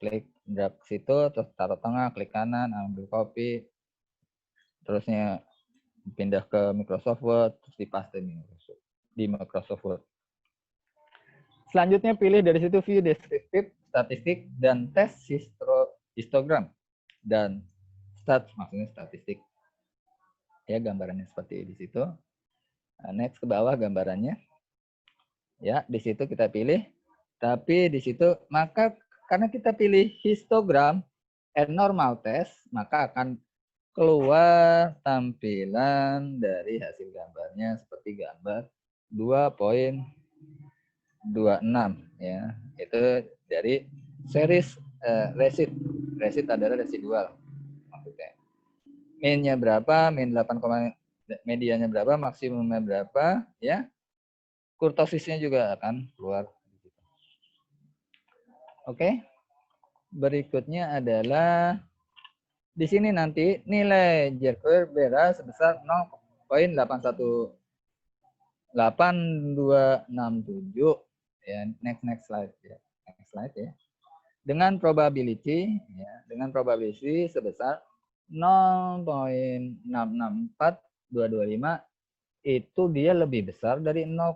Klik drag ke situ, terus taruh tengah, klik kanan, ambil copy, terusnya pindah ke Microsoft Word, terus dipaste di Microsoft Word. Selanjutnya pilih dari situ view deskriptif, statistik, dan tes histogram. Dan stat, maksudnya statistik. Ya, gambarannya seperti di situ. Nah, next ke bawah gambarannya. Ya, di situ kita pilih. Tapi di situ, maka karena kita pilih histogram and normal test, maka akan keluar tampilan dari hasil gambarnya seperti gambar 2.26 ya. Itu dari series resid. Resid adalah residual maksudnya. Min-nya berapa, min 8, medianya berapa, maksimumnya berapa ya. Kurtosisnya juga akan keluar. Oke. Berikutnya adalah di sini nanti nilai J-Bera sebesar 0.8267 ya. Next slide ya. Next slide ya. Dengan probability sebesar 0.664225 itu dia lebih besar dari 0,05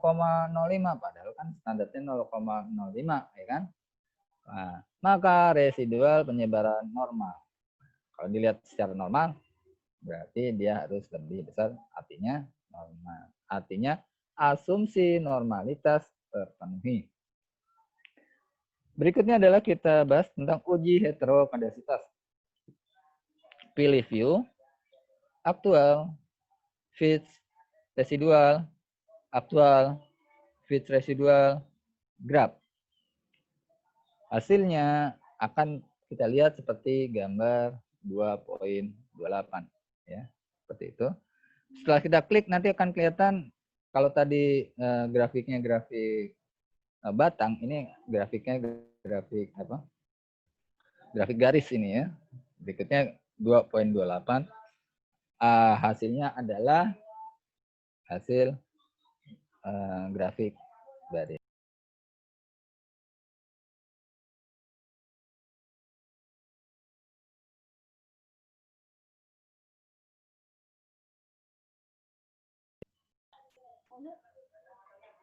padahal kan standarnya 0,05 ya kan. Nah, maka residual penyebaran normal. Kalau dilihat secara normal, berarti dia harus lebih besar, artinya normal. Artinya asumsi normalitas terpenuhi. Berikutnya adalah kita bahas tentang uji heterokodasitas. Pilih view, aktual, fits, residual, aktual, fits residual, graph. Hasilnya akan kita lihat seperti gambar 2.28 ya, seperti itu. Setelah kita klik nanti akan kelihatan kalau tadi grafiknya grafik batang, ini grafiknya grafik apa? Grafik garis ini ya. Berikutnya 2.28. Hasilnya adalah hasil grafik dari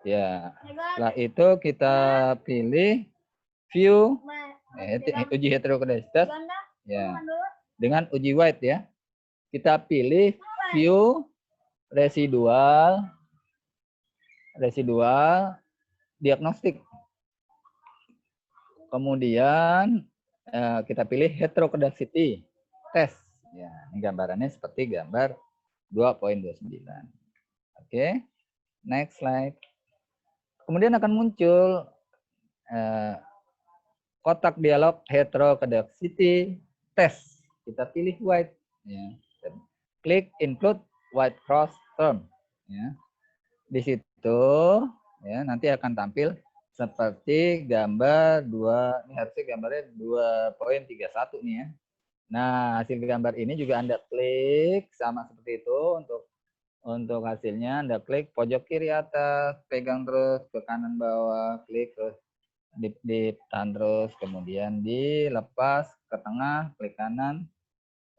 ya. Setelah itu kita pilih view uji heterokodasitas ya. Dengan uji white ya. Kita pilih view residual diagnostik. Kemudian kita pilih heterokodasity test. Ya, ini gambarannya seperti gambar 2.29. Oke. Next slide. Kemudian akan muncul kotak dialog heterodoxity test. Kita pilih white. Ya. Klik include white cross term. Ya. Di situ ya nanti akan tampil seperti gambar ini harusnya gambarnya 2.31 nih ya. Nah, hasil gambar ini juga Anda klik sama seperti itu untuk hasilnya. Anda klik pojok kiri atas, pegang terus ke kanan bawah, klik terus ditahan terus, kemudian dilepas ke tengah, klik kanan,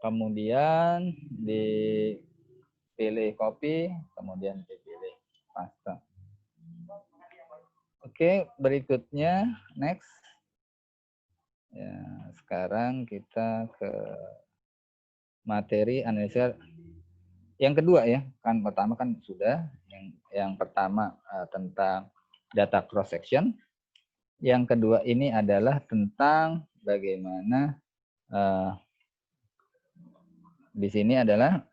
kemudian dipilih copy, kemudian dipilih paste. Oke, berikutnya next. Ya, sekarang kita ke materi analisa yang kedua ya. Kan pertama kan sudah yang pertama tentang data cross section. Yang kedua ini adalah tentang bagaimana di sini adalah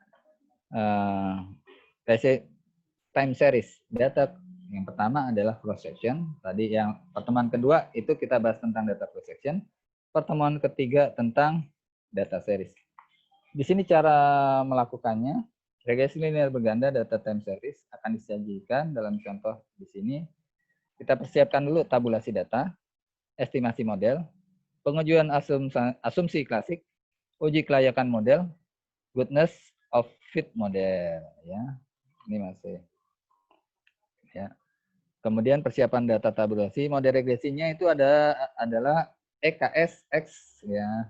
time series data. Yang pertama adalah cross section. Tadi yang pertemuan kedua itu kita bahas tentang data cross section. Pertemuan ketiga tentang data series. Di sini cara melakukannya, regresi linear berganda data time series akan disajikan dalam contoh di sini. Kita persiapkan dulu tabulasi data, estimasi model, pengujian asumsi klasik, uji kelayakan model, goodness of fit model. Ya, ini masih. Ya. Kemudian persiapan data tabulasi, model regresinya itu adalah EKSX ya.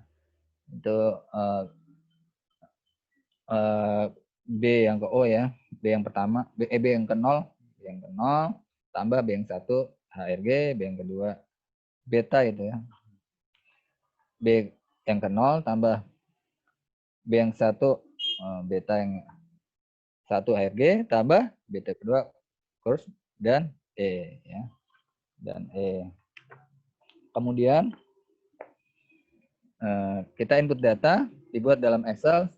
Itu B yang ke O ya, B yang pertama, B yang ke 0, tambah B yang 1 HRG, B yang kedua beta itu ya. B yang ke 0 tambah B yang 1 beta yang 1 HRG tambah beta kedua kurs dan E ya. Dan E. Kemudian kita input data dibuat dalam Excel.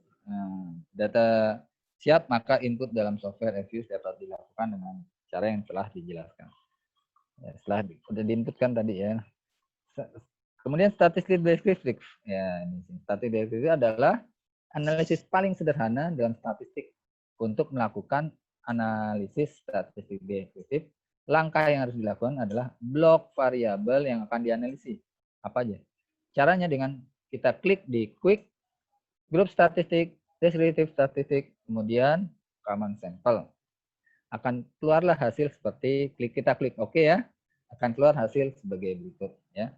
Data siap, maka input dalam software Fuse dapat dilakukan dengan cara yang telah dijelaskan. Ya, setelah sudah diinputkan tadi ya. Kemudian statistik deskriptif. Ya, ini statistik deskriptif adalah analisis paling sederhana dalam statistik. Untuk melakukan analisis statistik deskriptif, langkah yang harus dilakukan adalah blok variabel yang akan dianalisis. Apa aja? Caranya dengan kita klik di quick, grup statistik, deskriptif statistik, kemudian common sample. Akan keluarlah hasil seperti kita klik OK ya, akan keluar hasil sebagai berikut ya.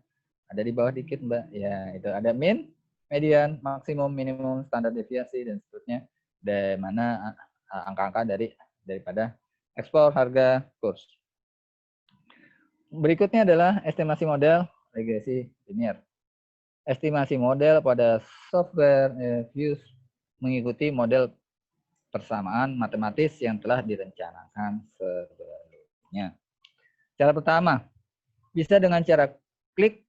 Ada di bawah dikit Mbak, ya itu ada min, median, maksimum, minimum, standar deviasi dan seterusnya. Dari mana angka-angka daripada ekspor harga kurs. Berikutnya adalah estimasi model regresi linear. Estimasi model pada software Fuse mengikuti model persamaan matematis yang telah direncanakan sebelumnya. Cara pertama, bisa dengan cara klik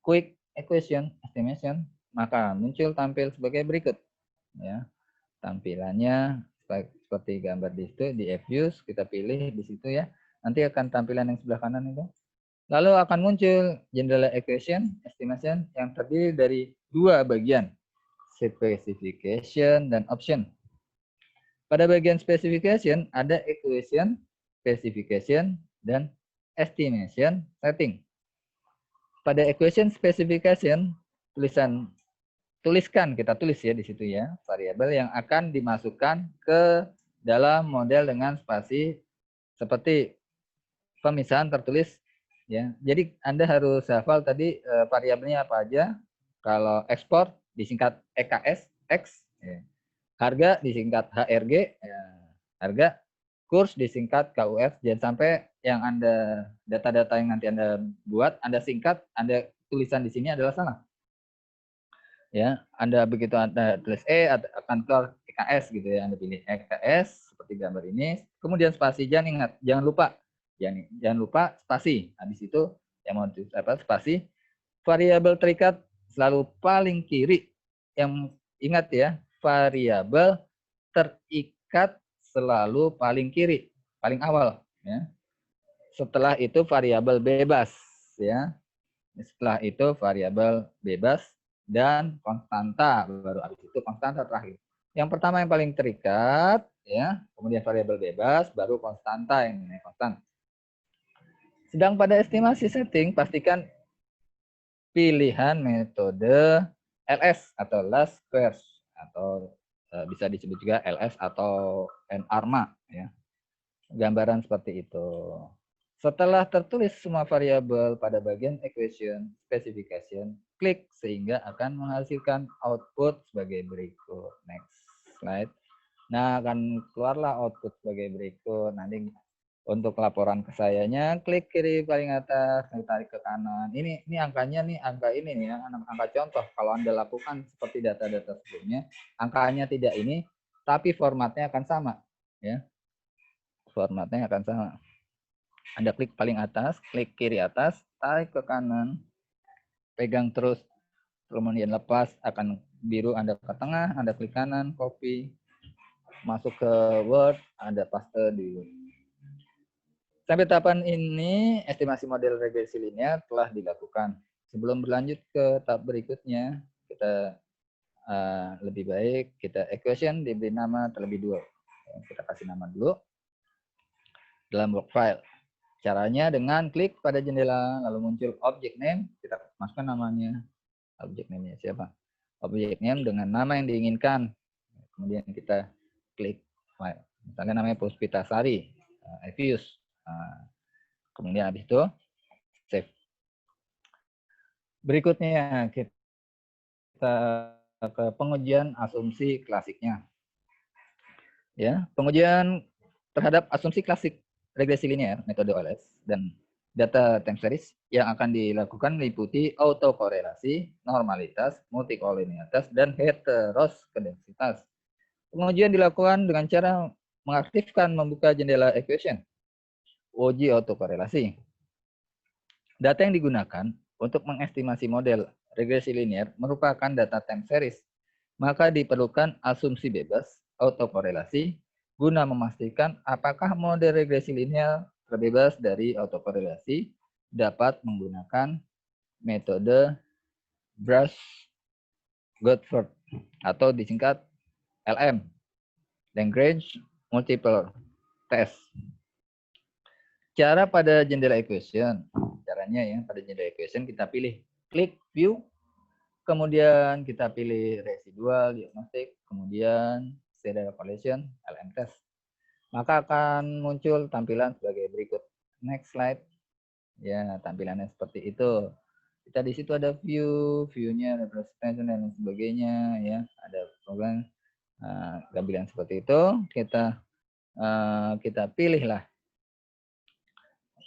quick equation estimation, maka muncul tampil sebagai berikut. Ya, tampilannya seperti gambar di situ di Fuse, kita pilih di situ ya. Nanti akan tampilan yang sebelah kanan itu. Lalu akan muncul general equation estimation yang terdiri dari dua bagian, specification dan option. Pada bagian specification ada equation, specification, dan estimation setting. Pada equation specification, kita tulis ya di situ ya, variabel yang akan dimasukkan ke dalam model dengan spasi seperti pemisahan tertulis ya. Jadi Anda harus hafal tadi variabelnya apa aja. Kalau ekspor disingkat EKS X, ya. Harga disingkat HRG, ya. Harga, kurs disingkat KUF. Jangan sampai yang Anda data-data yang nanti Anda buat, Anda singkat, Anda tulisan di sini adalah salah. Ya, Anda begitu Anda tulis akan keluar EKS gitu ya. Anda pilih EKS seperti gambar ini. Kemudian spasi, jangan lupa spasi. Habis itu yang mau tulis apa spasi. Variabel terikat selalu paling kiri. Yang ingat ya, variabel terikat selalu paling kiri, paling awal. Ya. Setelah itu variabel bebas, ya. Setelah itu variabel bebas dan konstanta, baru habis itu konstanta terakhir. Yang pertama yang paling terikat, ya, kemudian variabel bebas, baru konstanta yang ini konstan. Sedang pada estimasi setting, pastikan pilihan metode LS atau last squares atau bisa disebut juga LS atau N-ARMA, ya. Gambaran seperti itu. Setelah tertulis semua variabel pada bagian equation specification, klik sehingga akan menghasilkan output sebagai berikut. Next slide. Nah, akan keluarlah output sebagai berikut. Nanti untuk laporan ke sayanya, klik kiri paling atas, tarik ke kanan. Ini angkanya nih, angka ini nih ya, angka contoh. Kalau Anda lakukan seperti data-data sebelumnya, angkanya tidak ini, tapi formatnya akan sama, ya. Formatnya akan sama. Anda klik paling atas, klik kiri atas, tarik ke kanan, pegang terus, kemudian lepas, akan biru Anda ke tengah, Anda klik kanan, copy, masuk ke Word, Anda paste di Word. Sampai tahapan ini, estimasi model regresi linear telah dilakukan. Sebelum berlanjut ke tahap berikutnya, kita lebih baik kita equation diberi nama terlebih dulu. Kita kasih nama dulu dalam work file. Caranya dengan klik pada jendela, lalu muncul object name, kita masukkan namanya. Object name-nya siapa? Object name dengan nama yang diinginkan. Kemudian kita klik file. Misalnya namanya Puspitasari, Evius. Kemudian habis itu save. Berikutnya kita ke pengujian asumsi klasiknya. Ya, pengujian terhadap asumsi klasik regresi linear metode OLS dan data time series yang akan dilakukan meliputi autokorelasi, normalitas, multikolinialitas, dan heteroskedensitas. Pengujian dilakukan dengan cara mengaktifkan membuka jendela equation, uji autokorelasi. Data yang digunakan untuk mengestimasi model regresi linear merupakan data time series, maka diperlukan asumsi bebas, autokorelasi, guna memastikan apakah model regresi linear terbebas dari autokorelasi dapat menggunakan metode Brush-Godford atau disingkat LM, Lagrange Multiplier Test. Cara pada jendela equation, caranya ya pada jendela equation kita pilih klik view, kemudian kita pilih residual diagnostic, kemudian serial correlation, LM test. Maka akan muncul tampilan sebagai berikut. Next slide. Ya, tampilannya seperti itu. Kita di situ ada view-nya, representation dan sebagainya ya. Ada program gambaran seperti itu. Kita pilihlah.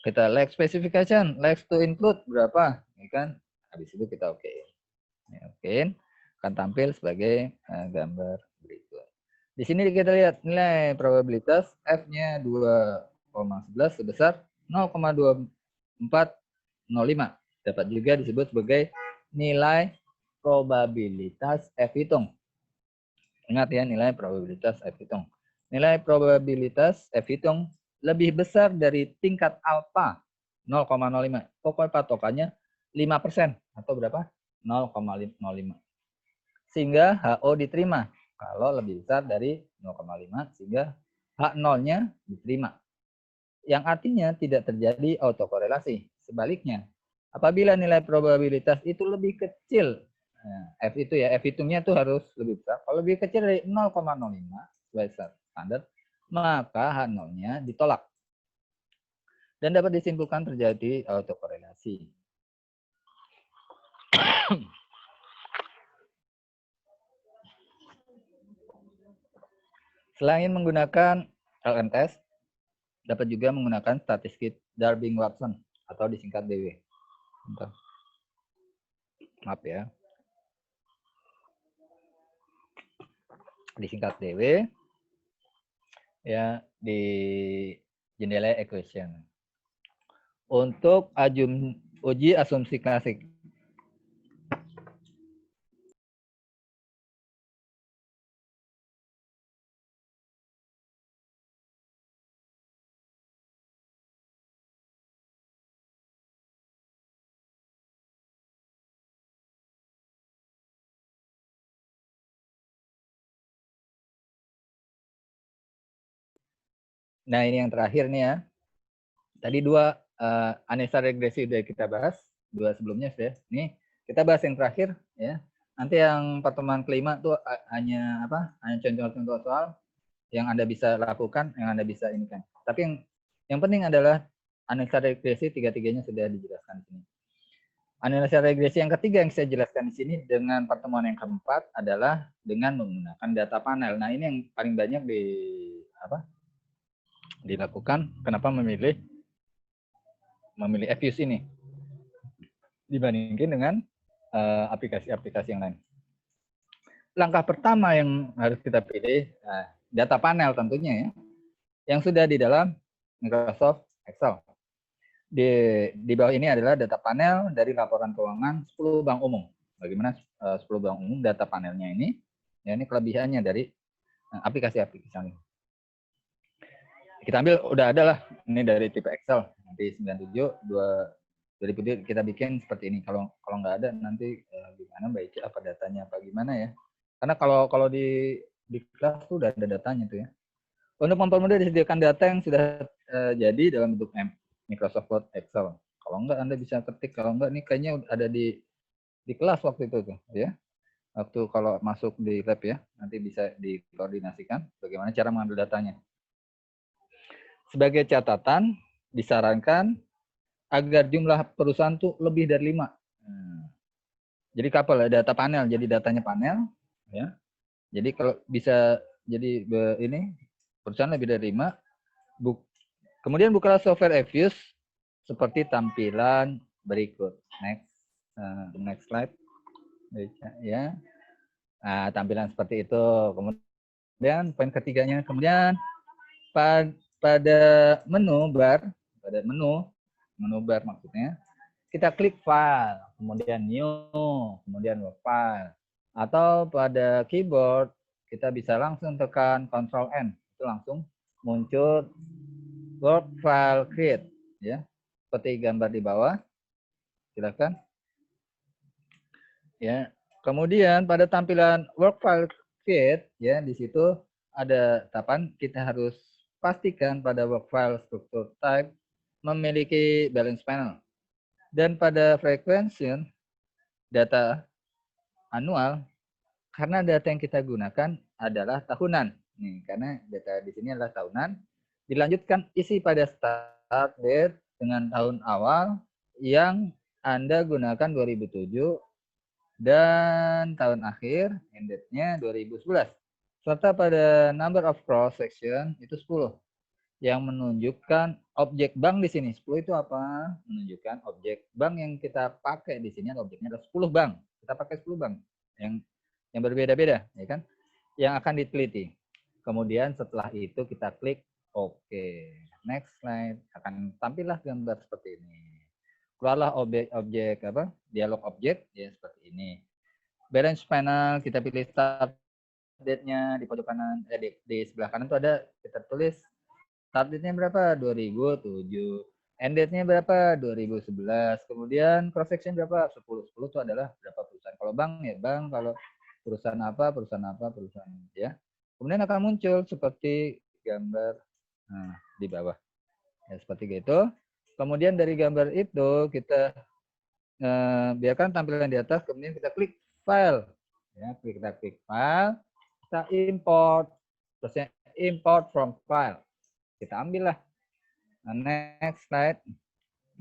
Kita like specification, like to include berapa, ya kan? Habis itu kita oke. Ya, oke. Akan tampil sebagai gambar berikut. Di sini kita lihat nilai probabilitas F-nya 2,11 sebesar 0,2405. Dapat juga disebut sebagai nilai probabilitas F hitung. Ingat ya, nilai probabilitas F hitung. Nilai probabilitas F hitung lebih besar dari tingkat alfa 0,05. Pokoknya patokannya 5% atau berapa? 0,05. Sehingga HO diterima. Kalau lebih besar dari 0,5 sehingga H0-nya diterima. Yang artinya tidak terjadi autokorelasi. Sebaliknya, apabila nilai probabilitas itu lebih kecil, F itu ya, F hitungnya itu harus lebih besar. Kalau lebih kecil dari 0,05 sesuai standar, maka H0-nya ditolak. Dan dapat disimpulkan terjadi autokorelasi. Selain menggunakan LM test, dapat juga menggunakan statistik Darby-Watson atau disingkat DW. Bentar. Maaf ya. Disingkat DW ya di jendela equation. Untuk uji asumsi klasik. Nah, ini yang terakhir nih ya. Tadi dua analisa regresi udah kita bahas, dua sebelumnya sudah. Nih, kita bahas yang terakhir ya. Nanti yang pertemuan kelima tuh hanya apa? Hanya contoh-contoh soal yang Anda bisa lakukan, yang Anda bisa ini kan. Tapi yang penting adalah analisa regresi tiga-tiganya sudah dijelaskan di sini. Analisa regresi yang ketiga yang saya jelaskan di sini dengan pertemuan yang keempat adalah dengan menggunakan data panel. Nah, ini yang paling banyak dilakukan. Kenapa memilih Fuse ini dibandingkan dengan aplikasi-aplikasi yang lain. Langkah pertama yang harus kita pilih data panel tentunya ya, yang sudah di dalam Microsoft Excel. Di bawah ini adalah data panel dari laporan keuangan 10 bank umum. Bagaimana 10 bank umum data panelnya ini? Ya, ini kelebihannya dari aplikasi-aplikasi lain. Kita ambil udah ada lah ini dari tipe Excel nanti 97 2000 kita bikin seperti ini. Kalau nggak ada nanti gimana baik apa datanya apa gimana ya? Karena kalau di kelas tuh udah ada datanya tuh ya. Untuk mempermudah disediakan data yang sudah jadi dalam bentuk Microsoft Word, Excel. Kalau enggak Anda bisa ketik, kalau enggak nih kayaknya ada di kelas waktu itu tuh ya. Waktu kalau masuk di lab ya, nanti bisa dikoordinasikan bagaimana cara mengambil datanya. Sebagai catatan, disarankan agar jumlah perusahaan tuh lebih dari 5. Jadi couple data panel, jadi datanya panel ya. Jadi kalau bisa jadi ini perusahaan lebih dari 5. Kemudian bukalah software Fuse seperti tampilan berikut. Next slide. Ya. Nah, tampilan seperti itu. Kemudian poin ketiganya, kemudian pada menu bar maksudnya, kita klik file, kemudian new, kemudian work file. Atau pada keyboard kita bisa langsung tekan Ctrl N, itu langsung muncul work file create ya. Seperti gambar di bawah. Silakan. Ya. Kemudian pada tampilan work file create ya, di situ ada tahapan kita harus pastikan pada work file struktur type memiliki balance panel. Dan pada frequency data annual, karena data yang kita gunakan adalah tahunan. Nih, karena data di sini adalah tahunan. Dilanjutkan isi pada start date dengan tahun awal yang Anda gunakan 2007 dan tahun akhir end date-nya 2011. Serta pada number of cross section itu 10 yang menunjukkan objek bank di sini. 10 itu apa? Menunjukkan objek bank yang kita pakai di sini, objeknya adalah 10 bank. Kita pakai 10 bank yang berbeda-beda, ya kan? Yang akan diteliti. Kemudian setelah itu kita klik OK. Next slide. Akan tampillah gambar seperti ini. Keluarlah objek apa? Dialog objek ya seperti ini. Balance panel kita pilih start date-nya di pojok kanan, di sebelah kanan itu ada kita tulis start date-nya berapa? 2007. End date-nya berapa? 2011. Kemudian cross section berapa? 10. 10 itu adalah berapa perusahaan. Kalau bank ya bank, kalau perusahaan apa ya. Kemudian akan muncul seperti gambar di bawah. Ya, seperti itu. Kemudian dari gambar itu kita biarkan tampilan di atas, kemudian kita klik file. Ya, kita klik file, kita import, terusnya import from file. Kita ambil lah. Next slide.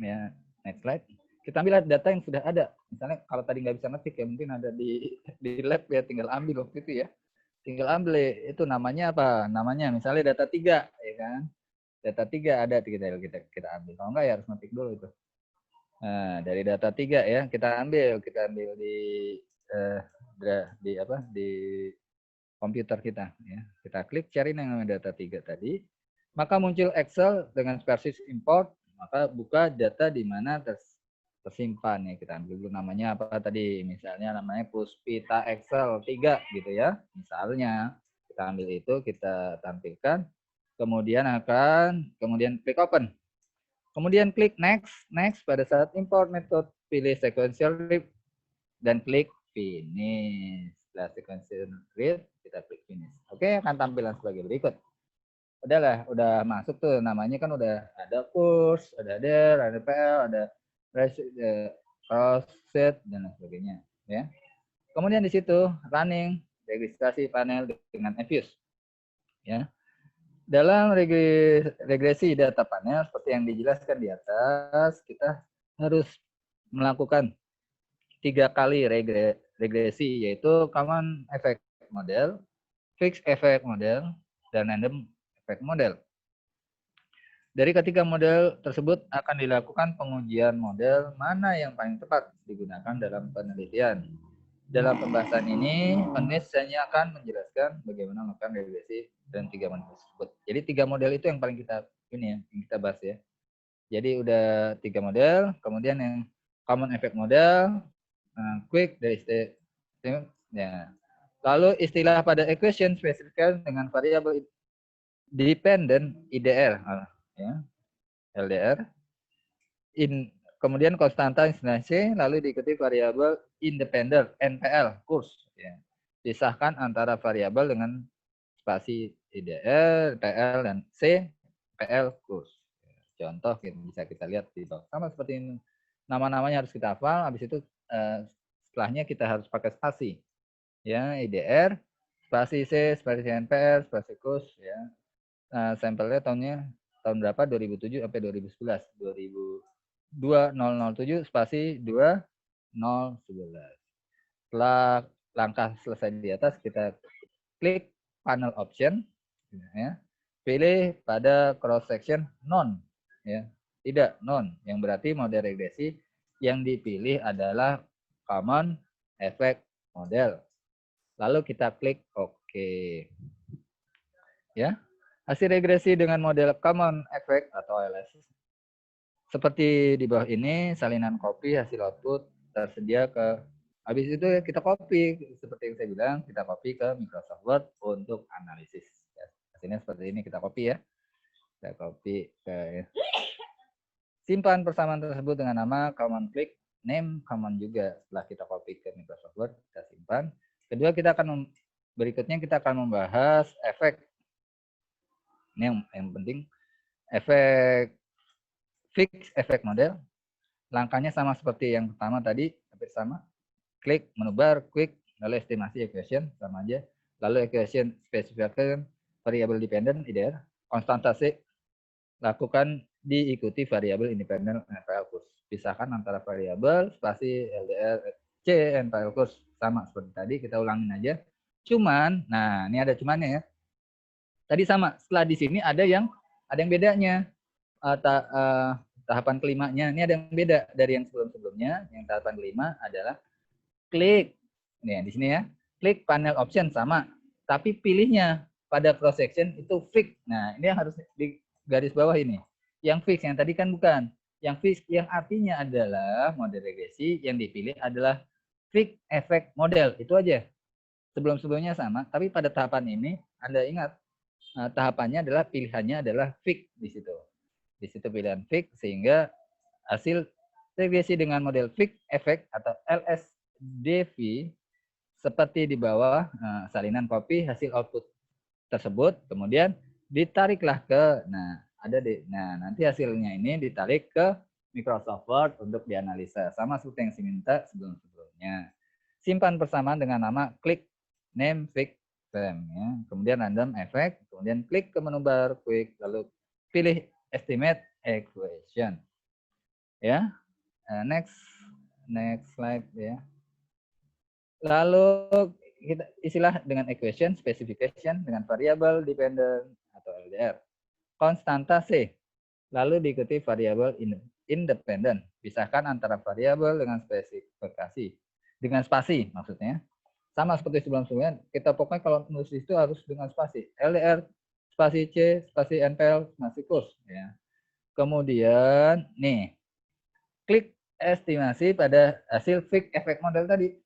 Ya, next slide. Kita ambil data yang sudah ada. Misalnya kalau tadi nggak bisa ngetik ya mungkin ada di lab ya, tinggal ambil waktu itu ya. Tinggal ambil itu namanya apa? Namanya misalnya data 3 ya kan. Data 3 ada kita ambil. Kalau enggak ya harus ngetik dulu itu. Nah, dari data 3 ya, kita ambil di komputer kita ya. Kita klik cari yang namanya data 3 tadi. Maka muncul Excel dengan spesies import, maka buka data di mana tersimpan ya. Kita ambil dulu namanya apa tadi? Misalnya namanya Puspita Excel 3 gitu ya. Misalnya kita ambil itu, kita tampilkan. Kemudian klik open. Kemudian klik next pada saat import method, pilih sequential read dan klik finish. Setelah sequential read, kita klik finish. Oke, akan tampilan sebagai berikut. udah masuk tuh, namanya kan udah ada kurs, ada DER, ada PL, ada cross set dan lain sebagainya, ya. Kemudian di situ running registrasi panel dengan Evius, ya. Dalam regresi data panel seperti yang dijelaskan di atas, kita harus melakukan 3 kali regresi, yaitu common effect model, fixed effect model, dan random effect model. Dari ketiga model tersebut akan dilakukan pengujian model mana yang paling tepat digunakan dalam penelitian. Dalam pembahasan ini, penulis hanya akan menjelaskan bagaimana melakukan regresi dan 3 model tersebut. Jadi 3 model itu yang paling kita yang kita bahas ya. Jadi udah 3 model, kemudian yang common effect model, quick dari ya. Lalu istilah pada equation spesifikasi dengan variabel dependent IDR, ya, LDR. Kemudian konstanta instansi, lalu diikuti variabel independent NPL kurs, ya. Pisahkan antara variabel dengan spasi IDR, PL dan C, PL kurs. Contoh bisa kita lihat di bawah. Sama seperti ini. Nama-namanya harus kita hafal, habis itu setelahnya kita harus pakai spasi. Ya, IDR, spasi C, spasi NPL, spasi kurs, ya. Sampelnya tahun berapa? 2007 sampai 2011. 2007 spasi 2011. Setelah langkah selesai di atas, kita klik panel option, ya. Pilih pada cross section non, ya. Tidak non, yang berarti model regresi yang dipilih adalah common effect model. Lalu kita klik OK. Ya. Hasil regresi dengan model common effect atau LS seperti di bawah ini, salinan copy hasil output tersedia ke, habis itu kita copy, seperti yang saya bilang, kita copy ke Microsoft Word untuk analisis. Hasilnya seperti ini, kita copy ya. Kita copy ke, simpan persamaan tersebut dengan nama common click, name common juga. Setelah kita copy ke Microsoft Word, kita simpan. Kedua, berikutnya kita akan membahas efek. Ini yang penting, efek fix effect model. Langkahnya sama seperti yang pertama tadi, hampir sama. Klik menu bar, quick, lalu estimasi equation, sama aja. Lalu equation spesifikasi variable dependent IDR, konstanta C, lakukan diikuti variabel independent NPL kurs. Pisahkan antara variabel, spasi LDR, C, NPL kurs. Sama seperti tadi, kita ulangin aja. Cuman, nah ini ada cumannya ya. Tadi sama, setelah di sini ada yang bedanya. Tahapan kelimanya ini ada yang beda dari yang sebelum-sebelumnya. Yang tahapan kelima adalah klik, nih di sini ya, klik panel option sama, tapi pilihnya pada cross section itu fix. Nah ini yang harus di garis bawah ini. Yang fix, yang tadi kan bukan. Yang fix yang artinya adalah model regresi yang dipilih adalah fix effect model, itu aja. Sebelum-sebelumnya sama, tapi pada tahapan ini Anda ingat tahapannya adalah pilihannya adalah fix di situ. Di situ pilihan fix, sehingga hasil regresi dengan model fix effect atau LSDV seperti di bawah, salinan copy hasil output tersebut, kemudian ditariklah ke, nanti hasilnya ini ditarik ke Microsoft Word untuk dianalisa, sama seperti yang saya minta sebelum-sebelumnya. Simpan persamaan dengan nama klik name fix frame, ya. Kemudian random effect, kemudian klik ke menu bar quick, lalu pilih estimate equation, ya. Next slide ya. Lalu kita istilah dengan equation specification dengan variabel dependent atau LDR, konstanta C, lalu diikuti variabel independent. Pisahkan antara variabel dengan spesifikasi, dengan spasi maksudnya. Sama seperti sebelum-sebelumnya, kita pokoknya kalau nulis itu harus dengan spasi. LDR, spasi C, spasi NPL, spasi kurs, ya. Kemudian nih, klik estimasi pada hasil fix effect model tadi,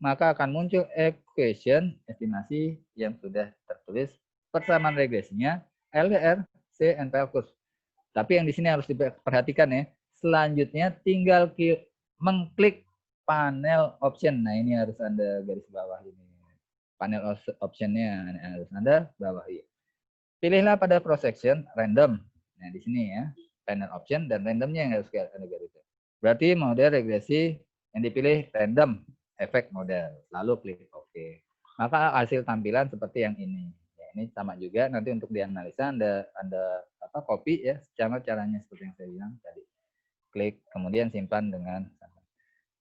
maka akan muncul equation estimasi yang sudah tertulis persamaan regresinya LDR, C, NPL kurs. Tapi yang di sini harus diperhatikan ya. Selanjutnya tinggal mengklik panel option. Nah ini harus Anda garis bawah ini. Panel optionnya harus Anda bawahi. Pilihlah pada cross section random. Nah, di sini ya, panel option dan randomnya yang harus Anda gariskan. Berarti model regresi yang dipilih random, efek model. Lalu klik OK. Maka hasil tampilan seperti yang ini. Ya, ini sama juga nanti untuk dianalisa Anda copy ya, caranya seperti yang saya bilang tadi. Klik, kemudian simpan dengan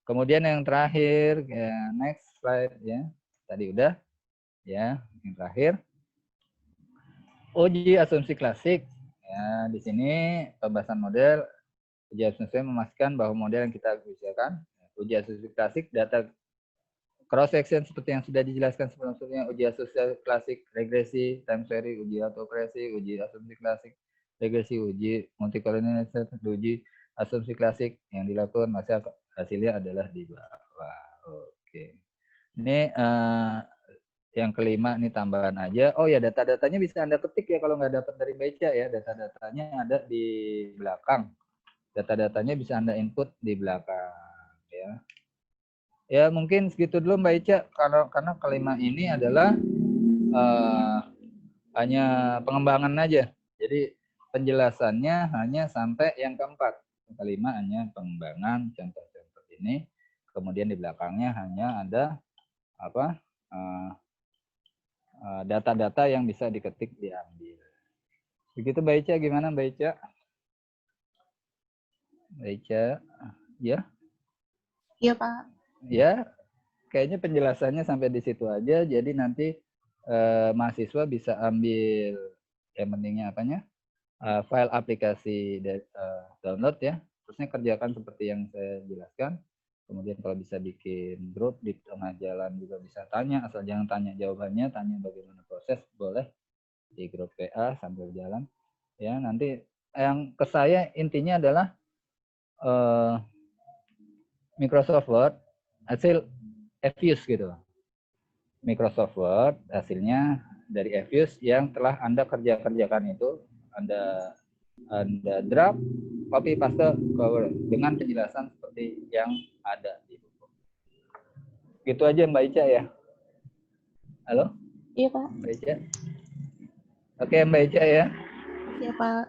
kemudian yang terakhir ya, next slide ya. Tadi udah ya, yang terakhir uji asumsi klasik. Ya, di sini pembahasan model uji asumsi memastikan bahwa model yang kita bicarakan uji asumsi klasik data cross section seperti yang sudah dijelaskan sebelumnya, uji asumsi klasik, regresi, time series, uji autokresi, uji asumsi klasik, regresi, uji multikolonialitas, uji asumsi klasik yang dilakukan masa hasilnya adalah di bawah. Oke. Ini yang kelima ini tambahan aja. Oh ya, data-datanya bisa Anda ketik ya kalau nggak dapat dari Baca ya. Data-datanya ada di belakang. Data-datanya bisa Anda input di belakang ya. Ya mungkin segitu dulu Mbak Ica. Karena kelima ini adalah hanya pengembangan aja. Jadi penjelasannya hanya sampai yang keempat. Yang kelima hanya pengembangan contoh-contoh ini. Kemudian di belakangnya hanya ada apa? Data-data yang bisa diketik diambil. Begitu Mbak Ica, gimana Mbak Ica? Mbak Ica, ya? Iya Pak. Ya, kayaknya penjelasannya sampai di situ aja. Jadi nanti mahasiswa bisa ambil yang pentingnya apanya? File aplikasi download ya. Terusnya kerjakan seperti yang saya jelaskan. Kemudian kalau bisa bikin grup di tengah jalan juga bisa tanya, asal jangan tanya jawabannya, tanya bagaimana proses, boleh di grup PA sambil jalan. Ya, nanti yang ke saya intinya adalah Microsoft Word hasil Fuse gitu. Microsoft Word hasilnya dari Fuse yang telah Anda kerjakan itu, Anda draft, copy paste dengan penjelasan seperti yang ada di buku. Gitu aja Mbak Ica ya. Halo? Iya Pak. Mbak Ica. Oke Mbak Ica ya. Iya Pak.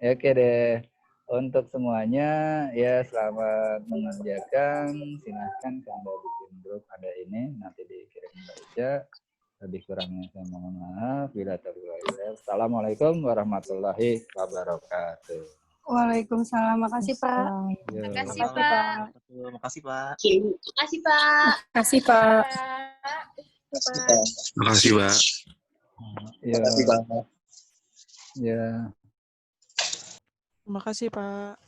Oke deh. Untuk semuanya ya selamat mengerjakan. Silahkan Anda bikin grup ada ini nanti dikirim Mbak Ica. Lebih kurangnya saya mohon maaf. Bila terlalu. Assalamualaikum warahmatullahi wabarakatuh. Waalaikumsalam. Makasih Pak. Makasih Makasih Pak. Makasih Pak. Makasih Pak. Makasih Pak. Makasih Pak. Ya. Makasih Pak. Ya. Terima kasih Pak.